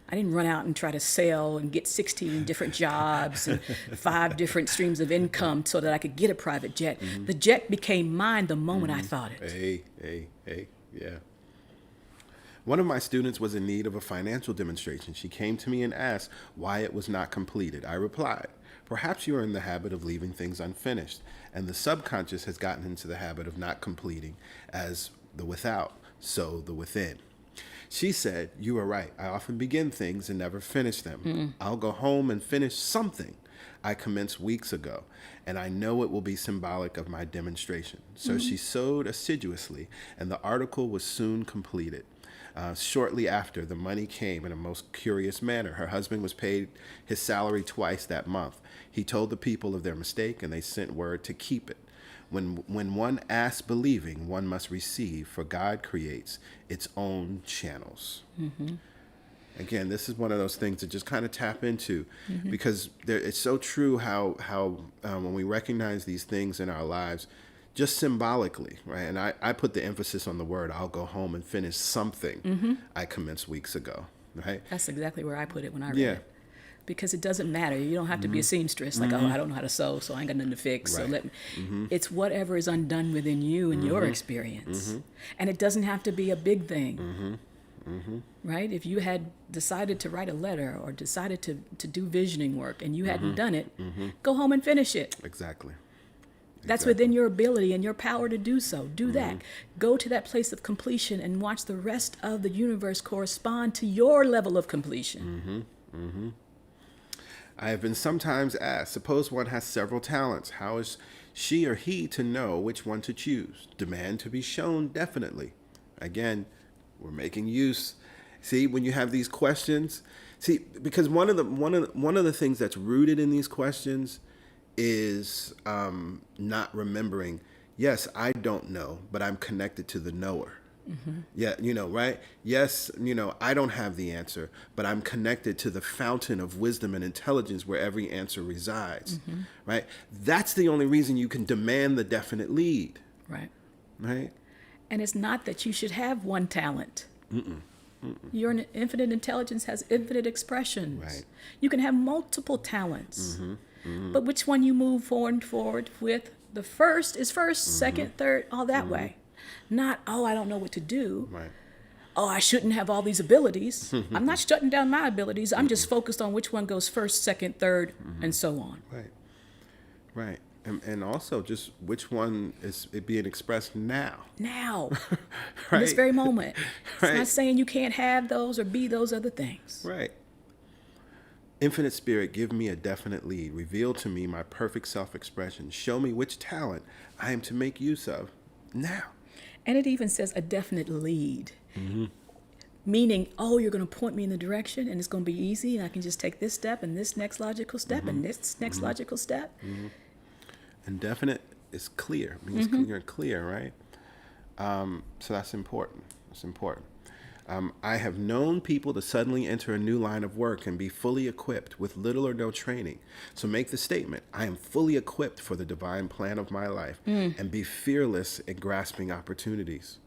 I didn't run out and try to sell and get 16 different jobs and 5 different streams of income so that I could get a private jet. The jet became mine the moment I thought it. Hey, yeah. One of my students was in need of a financial demonstration. She came to me and asked why it was not completed. I replied, perhaps you are in the habit of leaving things unfinished, and the subconscious has gotten into the habit of not completing, as the without, so the within. She said, you are right. I often begin things and never finish them. I'll go home and finish something I commenced weeks ago, and I know it will be symbolic of my demonstration. So she sewed assiduously, and the article was soon completed. Shortly after, the money came in a most curious manner. Her husband was paid his salary twice that month. He told the people of their mistake, and they sent word to keep it. When one asks believing, one must receive, for God creates its own channels. Again, this is one of those things to just kind of tap into, because it's so true how when we recognize these things in our lives, just symbolically, right? And I put the emphasis on the word, I'll go home and finish something I commenced weeks ago, right? That's exactly where I put it when I read it. Because it doesn't matter. You don't have to be a seamstress, like, oh, I don't know how to sew, so I ain't got nothing to fix. Right. So let me. It's whatever is undone within you and your experience. And it doesn't have to be a big thing. Right? If you had decided to write a letter or decided to do visioning work and you hadn't done it, go home and finish it. Exactly. That's within your ability and your power to do so. Do that. Go to that place of completion and watch the rest of the universe correspond to your level of completion. I have been sometimes asked, suppose one has several talents, how is she or he to know which one to choose? Demand to be shown definitely. Again, we're making use. See, when you have these questions, because one of the things that's rooted in these questions is not remembering, yes, I don't know, but I'm connected to the knower. Yeah, right? Yes, I don't have the answer, but I'm connected to the fountain of wisdom and intelligence where every answer resides, right? That's the only reason you can demand the definite lead. Right. Right? And it's not that you should have one talent. Your infinite intelligence has infinite expressions. Right. You can have multiple talents. But which one you move forward with, the first is first, second, third, all that way. Not, oh, I don't know what to do. Right. Oh, I shouldn't have all these abilities. I'm not shutting down my abilities. I'm just focused on which one goes first, second, third, and so on. Right. Right. And also just which one is it being expressed now. Now, Right. in this very moment. It's Right. not saying you can't have those or be those other things. Right. Infinite Spirit, give me a definite lead. Reveal to me my perfect self-expression. Show me which talent I am to make use of now. And it even says a definite lead. Meaning, oh, you're going to point me in the direction and it's going to be easy and I can just take this step and this next logical step and this next logical step. And definite is clear. Means clear, right? So that's important. That's important. I have known people to suddenly enter a new line of work and be fully equipped with little or no training. So make the statement, I am fully equipped for the divine plan of my life and be fearless in grasping opportunities.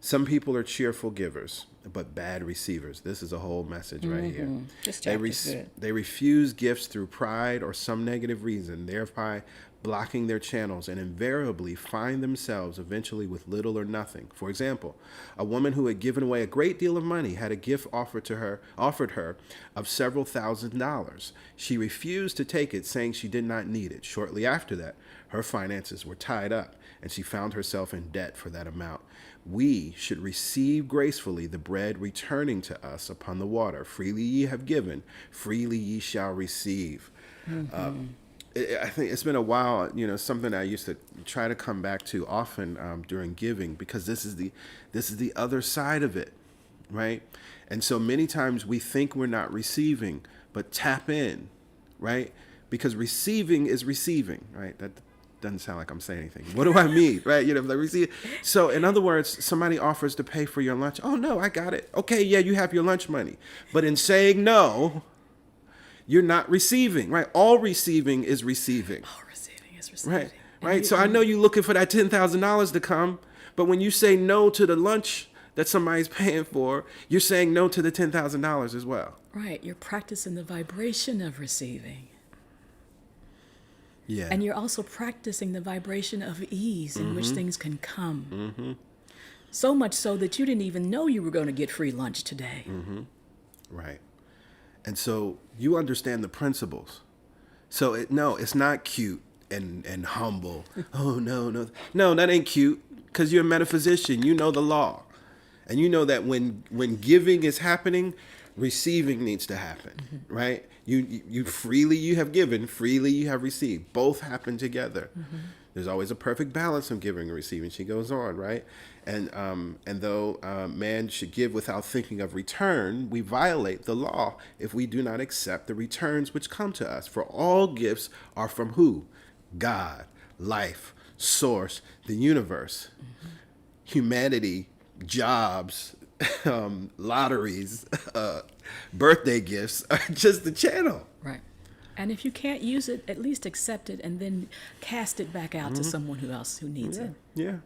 Some people are cheerful givers, but bad receivers. This is a whole message right here. This They, chapter's good. they refuse gifts through pride or some negative reason, thereby blocking their channels and invariably find themselves eventually with little or nothing. For example, a woman who had given away a great deal of money had a gift offered her of several $1,000s. She refused to take it, saying she did not need it. Shortly after that, her finances were tied up and she found herself in debt for that amount. We should receive gracefully the bread returning to us upon the water. Freely ye have given, freely ye shall receive. I think it's been a while, something I used to try to come back to often during giving, because this is the other side of it, right? And so many times we think we're not receiving, but tap in, right? Because receiving is receiving, right? That doesn't sound like I'm saying anything. What do I mean, right? Like receive. So in other words, somebody offers to pay for your lunch. Oh no, I got it. Okay, yeah, you have your lunch money. But in saying no, you're not receiving, right? All receiving is receiving. All receiving is receiving. Right, right. So I know you're looking for that $10,000 to come, but when you say no to the lunch that somebody's paying for, you're saying no to the $10,000 as well. Right. You're practicing the vibration of receiving. Yeah. And you're also practicing the vibration of ease in which things can come. So much so that you didn't even know you were going to get free lunch today. Right. And so you understand the principles. So it's not cute and humble. Oh, no. No, that ain't cute, because you're a metaphysician. You know the law. And you know that when giving is happening, receiving needs to happen, right? You freely you have given, freely you have received. Both happen together. There's always a perfect balance of giving and receiving. She goes on, right? And though man should give without thinking of return, we violate the law if we do not accept the returns which come to us. For all gifts are from who? God, life, source, the universe, humanity, jobs, lotteries, birthday gifts are just the channel. Right. And if you can't use it, at least accept it and then cast it back out to someone who needs it. Yeah.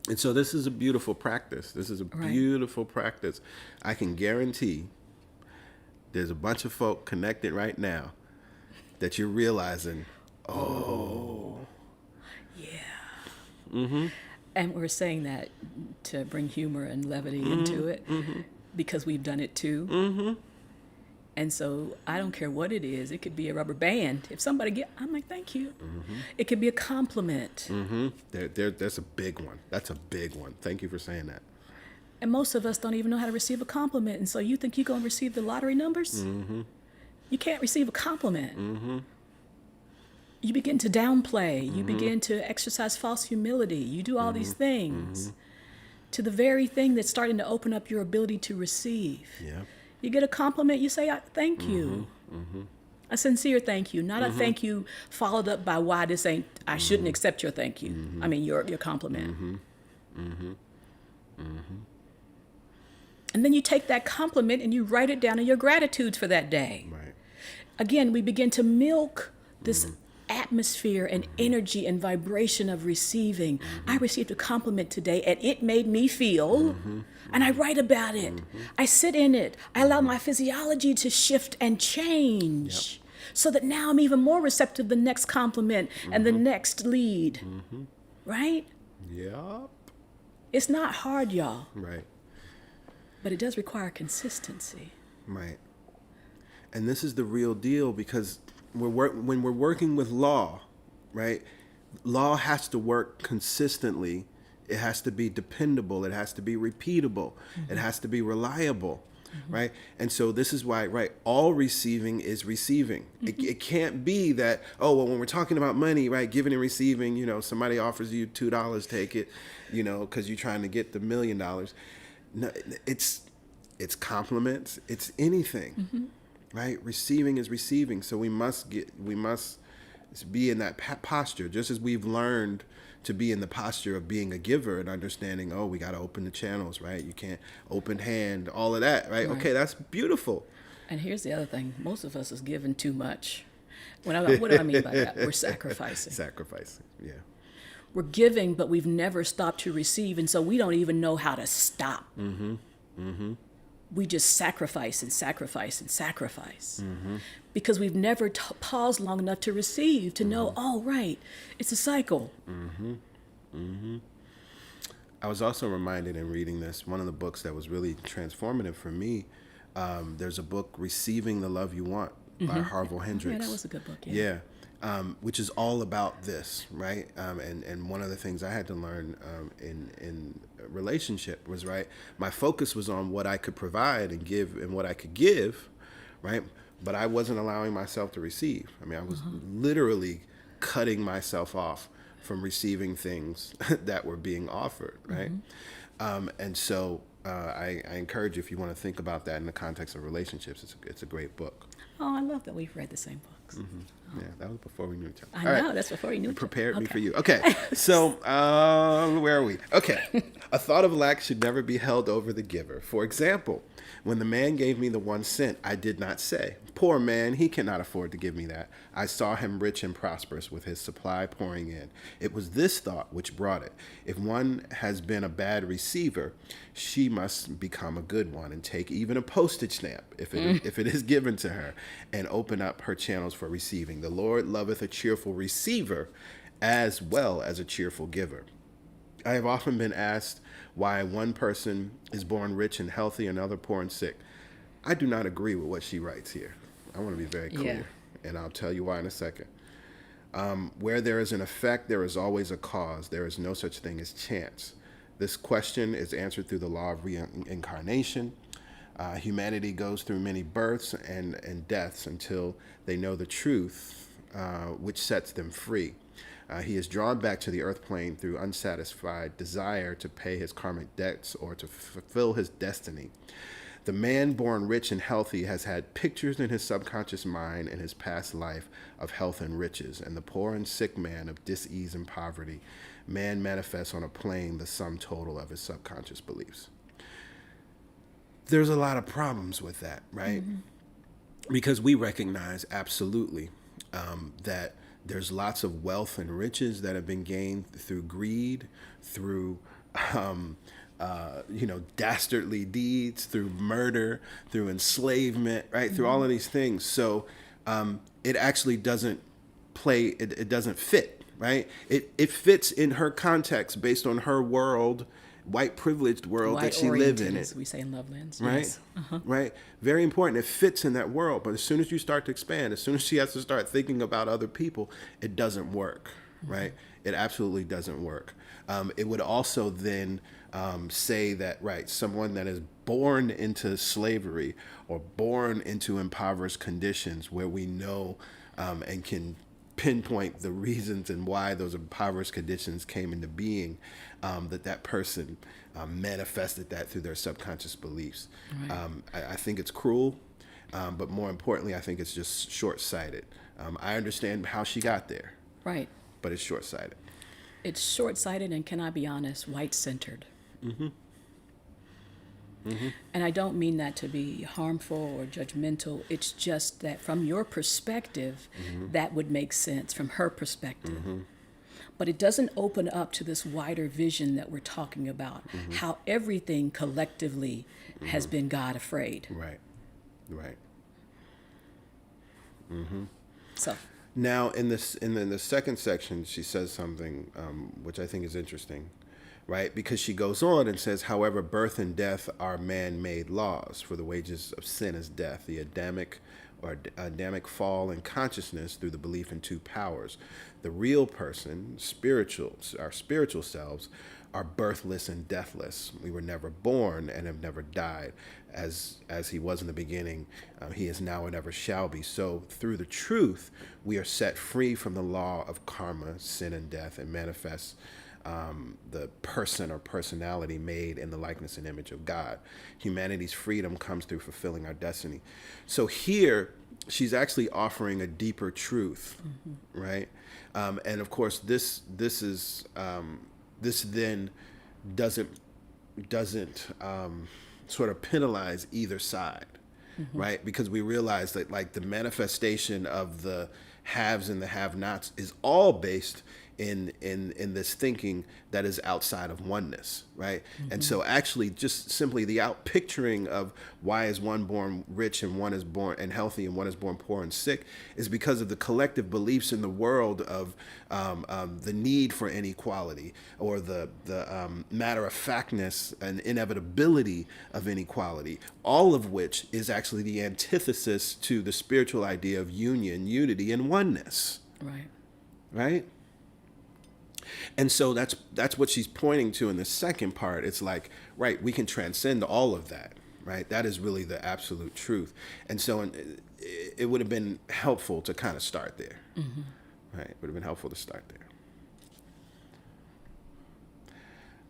And so this is a beautiful practice. This is a beautiful practice. I can guarantee there's a bunch of folk connected right now that you're realizing, Yeah. And we're saying that to bring humor and levity into it because we've done it too. And so I don't care what it is. It could be a rubber band. If somebody I'm like, thank you. It could be a compliment. That's a big one. That's a big one. Thank you for saying that. And most of us don't even know how to receive a compliment. And so you think you're going to receive the lottery numbers? You can't receive a compliment. You begin to downplay. You begin to exercise false humility. You do all these things to the very thing that's starting to open up your ability to receive. Yeah. You get a compliment, you say, thank you. A sincere thank you, not a thank you followed up by why this ain't, I shouldn't accept your thank you. I mean, your compliment. And then you take that compliment and you write it down in your gratitudes for that day. Right. Again, we begin to milk this atmosphere and energy and vibration of receiving. I received a compliment today and it made me feel, and I write about it. I sit in it. I allow my physiology to shift and change so that now I'm even more receptive to the next compliment and the next lead. Right? Yep. It's not hard, y'all, Right. but it does require consistency. Right. And this is the real deal, because when we're working with law, right? Law has to work consistently. It has to be dependable. It has to be repeatable. It has to be reliable, right? And so this is why, right, all receiving is receiving. It can't be that, oh, well, when we're talking about money, right, giving and receiving, you know, somebody offers you $2, take it, you know, because you're trying to get the $1 million. No, it's compliments. It's anything, right? Receiving is receiving. So we must be in that posture, just as we've learned to be in the posture of being a giver and understanding, oh, we got to open the channels, right? You can't open hand, all of that, right? Okay, that's beautiful. And here's the other thing. Most of us is giving too much. What do I mean by that? We're sacrificing. Sacrificing, yeah. We're giving, but we've never stopped to receive, and so we don't even know how to stop. We just sacrifice and sacrifice and sacrifice because we've never paused long enough to receive, to know, oh, right, it's a cycle. I was also reminded in reading this, one of the books that was really transformative for me, there's a book, Receiving the Love You Want by Harville Hendricks. Yeah, that was a good book, yeah. Which is all about this, right? And one of the things I had to learn in relationship was, right, my focus was on what I could provide and give and what I could give, right? But I wasn't allowing myself to receive. I mean, I was literally cutting myself off from receiving things that were being offered, right? And so I encourage you, if you want to think about that in the context of relationships, it's a great book. Oh, I love that we've read the same books. Yeah, that was before we knew each other. I know, that's before you knew each other. Prepared me for you. Okay, so where are we? Okay, a thought of lack should never be held over the giver. For example, when the man gave me the 1 cent, I did not say, "Poor man, he cannot afford to give me that." I saw him rich and prosperous with his supply pouring in. It was this thought which brought it. If one has been a bad receiver, she must become a good one and take even a postage stamp, if it is given to her, and open up her channels for receiving. The Lord loveth a cheerful receiver as well as a cheerful giver. I have often been asked why one person is born rich and healthy and another poor and sick. I do not agree with what she writes here. I want to be very clear, and I'll tell you why in a second. Where there is an effect, there is always a cause. There is no such thing as chance. This question is answered through the law of reincarnation. Humanity goes through many births and deaths until they know the truth, which sets them free. He is drawn back to the earth plane through unsatisfied desire to pay his karmic debts or to fulfill his destiny. The man born rich and healthy has had pictures in his subconscious mind in his past life of health and riches, and the poor and sick man of dis-ease and poverty. Man manifests on a plane the sum total of his subconscious beliefs. There's a lot of problems with that, right? Because we recognize absolutely that there's lots of wealth and riches that have been gained through greed, through dastardly deeds, through murder, through enslavement, right? Through all of these things. So it actually doesn't it doesn't fit, right? It fits in her context based on her world, white privileged world that she lived in. As we say in Lovelands, right? Yes. Right? Very important. It fits in that world. But as soon as you start to expand, as soon as she has to start thinking about other people, it doesn't work, right? It absolutely doesn't work. It would also then say that, right, someone that is born into slavery or born into impoverished conditions where we know and can pinpoint the reasons and why those impoverished conditions came into being, that person manifested that through their subconscious beliefs. Right. I think it's cruel, but more importantly, I think it's just short-sighted. I understand how she got there. Right. But it's short-sighted. It's short-sighted and, can I be honest, white-centered. And I don't mean that to be harmful or judgmental. It's just that from your perspective, that would make sense from her perspective. But it doesn't open up to this wider vision that we're talking about, how everything collectively has been God afraid. Right. Right. So, Now, in the second section, she says something which I think is interesting, right? Because she goes on and says, however, birth and death are man-made laws, for the wages of sin is death, the Adamic fall in consciousness through the belief in two powers. The real person, our spiritual selves, are birthless and deathless. We were never born and have never died. As he was in the beginning, he is now and ever shall be. So through the truth, we are set free from the law of karma, sin and death, and manifest the person or personality made in the likeness and image of God. Humanity's freedom comes through fulfilling our destiny. So here, she's actually offering a deeper truth, right? And of course, this then doesn't sort of penalize either side, right? Because we realize that like the manifestation of the haves and the have-nots is all based in this thinking that is outside of oneness, right? And so actually just simply the outpicturing of why is one born rich and one is born and healthy and one is born poor and sick is because of the collective beliefs in the world of the need for inequality or the matter-of-factness and inevitability of inequality, all of which is actually the antithesis to the spiritual idea of union, unity, and oneness. right. Right? And so that's what she's pointing to in the second part. It's like, right, we can transcend all of that, right? That is really the absolute truth. And so it would have been helpful to kind of start there, right? It would have been helpful to start there.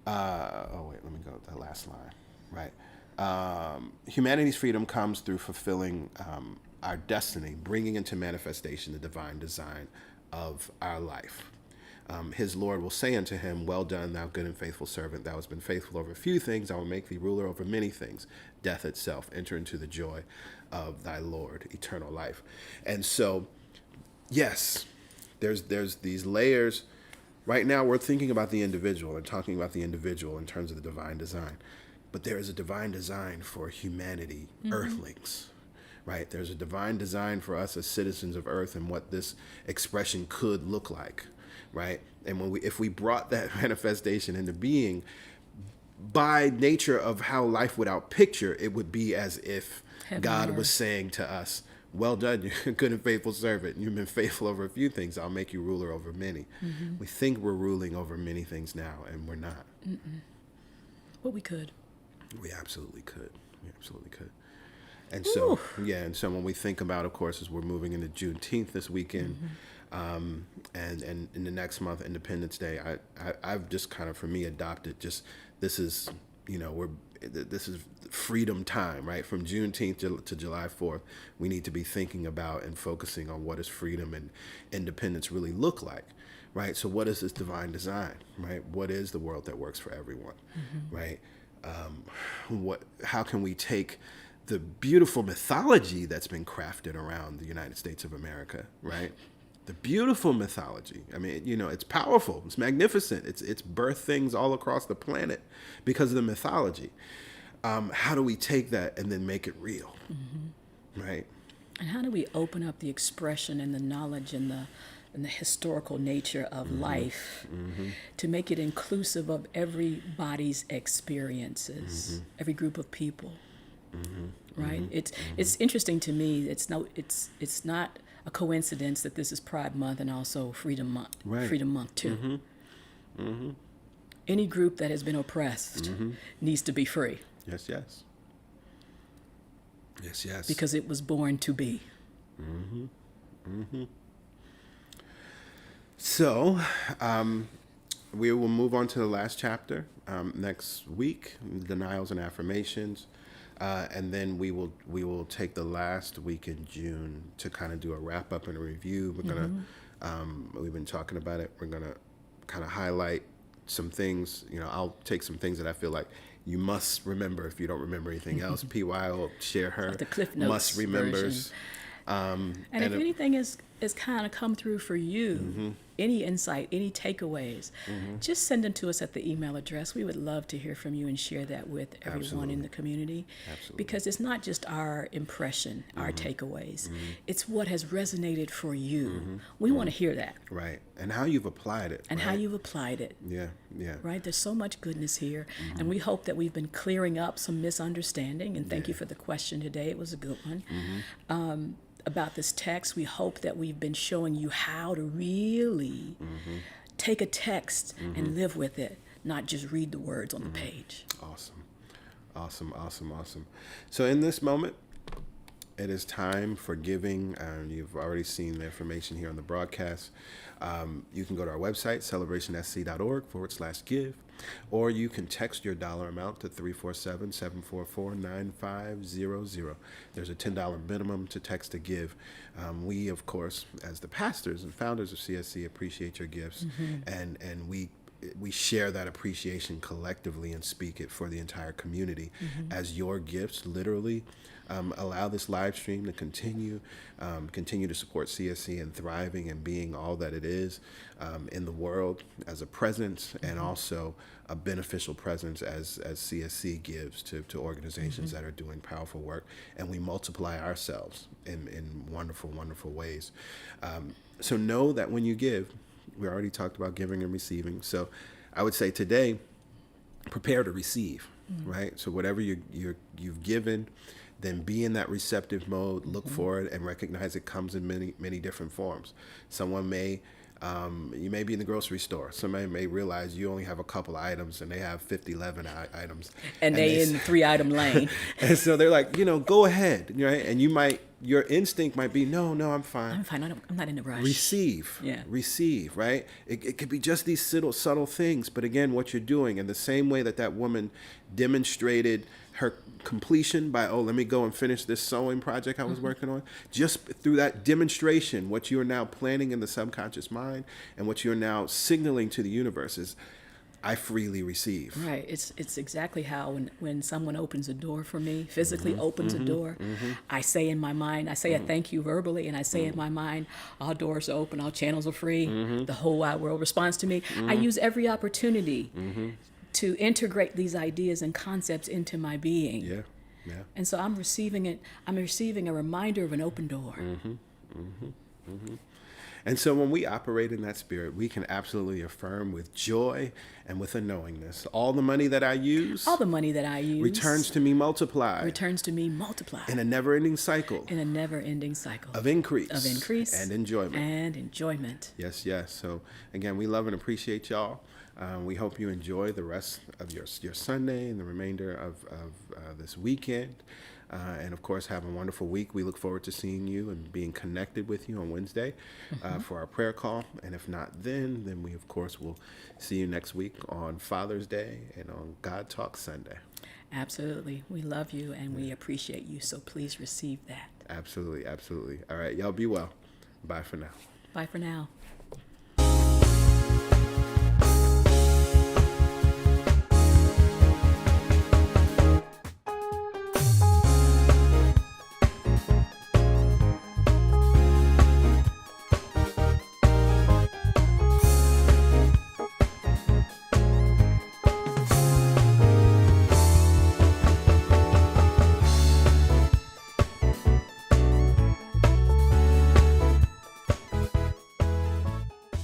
Let me go to the last line, right? Humanity's freedom comes through fulfilling our destiny, bringing into manifestation the divine design of our life. His Lord will say unto him, well done, thou good and faithful servant. Thou hast been faithful over a few things. I will make thee ruler over many things. Death itself. Enter into the joy of thy Lord, eternal life. And so, yes, there's these layers. Right now, we're thinking about the individual and talking about the individual in terms of the divine design. But there is a divine design for humanity, earthlings. Right? There's a divine design for us as citizens of Earth and what this expression could look like. Right? And if we brought that manifestation into being, by nature of how life would outpicture, it would be as if God was saying to us, well done, you good and faithful servant. You've been faithful over a few things. I'll make you ruler over many. We think we're ruling over many things now, and we're not. But we could. We absolutely could. We absolutely could. And so, and so when we think about, of course, as we're moving into Juneteenth this weekend, and in the next month, Independence Day, I've just kind of, for me, adopted just, this is, this is freedom time, right? From Juneteenth to July 4th, we need to be thinking about and focusing on what does freedom and independence really look like, right? So what is this divine design, right? What is the world that works for everyone, right? How can we take the beautiful mythology that's been crafted around the United States of America, right? The beautiful mythology. I mean, it's powerful. It's magnificent. It's birthed things all across the planet because of the mythology. How do we take that and then make it real, right? And how do we open up the expression and the knowledge and the historical nature of life to make it inclusive of everybody's experiences, every group of people? Right? It's interesting to me. It's not a coincidence that this is Pride Month and also Freedom Month. Right. Freedom Month too. Any group that has been oppressed needs to be free. Yes, yes. Yes, yes. Because it was born to be. So, we will move on to the last chapter next week, denials and affirmations. And then we will take the last week in June to kind of do a wrap up and a review. We're gonna we've been talking about it. We're gonna kind of highlight some things. I'll take some things that I feel like you must remember if you don't remember anything else. PY will share her Like the Cliff Notes must remembers. And if anything is kind of come through for you, any insight, any takeaways, just send them to us at the email address. We would love to hear from you and share that with everyone in the community. Absolutely. Because it's not just our impression, our takeaways. It's what has resonated for you. We want to hear that. Right. And how you've applied it. And right? how you've applied it. Yeah. Right? There's so much goodness here. And we hope that we've been clearing up some misunderstanding. And thank you for the question today. It was a good one. About this text, we hope that we've been showing you how to really take a text and live with it, not just read the words on the page. Awesome. So in this moment, it is time for giving. You've already seen the information here on the broadcast. You can go to our website, celebrationsc.org/give, or you can text your dollar amount to 347-744-9500. There's a $10 minimum to text to give. We, of course, as the pastors and founders of CSC, appreciate your gifts, and we share that appreciation collectively and speak it for the entire community as your gifts literally allow this live stream to continue to support CSC and thriving and being all that it is in the world as a presence and also a beneficial presence as CSC gives to organizations that are doing powerful work, and we multiply ourselves in wonderful, wonderful ways. So know that when you give, we already talked about giving and receiving. So I would say today, prepare to receive, right? So whatever you've given, then be in that receptive mode, look for it, and recognize it comes in many, many different forms. Someone may, you may be in the grocery store. Somebody may realize you only have a couple items and they have 11 items. And they in 3-item lane. And so they're like, go ahead, right? And your instinct might be, no, I'm fine. I'm fine. I'm not in a rush. Receive, right? It could be just these subtle things, but again, what you're doing in the same way that woman demonstrated her completion by, let me go and finish this sewing project I was working on. Just through that demonstration, what you are now planning in the subconscious mind and what you're now signaling to the universe is, I freely receive. Right. It's exactly how when someone opens a door for me, physically opens a door, I say in my mind, I say a thank you verbally, and I say in my mind, all doors are open, all channels are free, the whole wide world responds to me. I use every opportunity to integrate these ideas and concepts into my being. Yeah. And so I'm receiving it. I'm receiving a reminder of an open door. And so when we operate in that spirit, we can absolutely affirm with joy and with a knowingness. All the money that I use returns to me multiplied. In a never-ending cycle. Of increase. And enjoyment. Yes. So again, we love and appreciate y'all. We hope you enjoy the rest of your Sunday and the remainder of this weekend. And of course, have a wonderful week. We look forward to seeing you and being connected with you on Wednesday for our prayer call. And if not then we, of course, will see you next week on Father's Day and on God Talk Sunday. Absolutely. We love you and we appreciate you. So please receive that. Absolutely. All right. Y'all be well. Bye for now. Bye for now.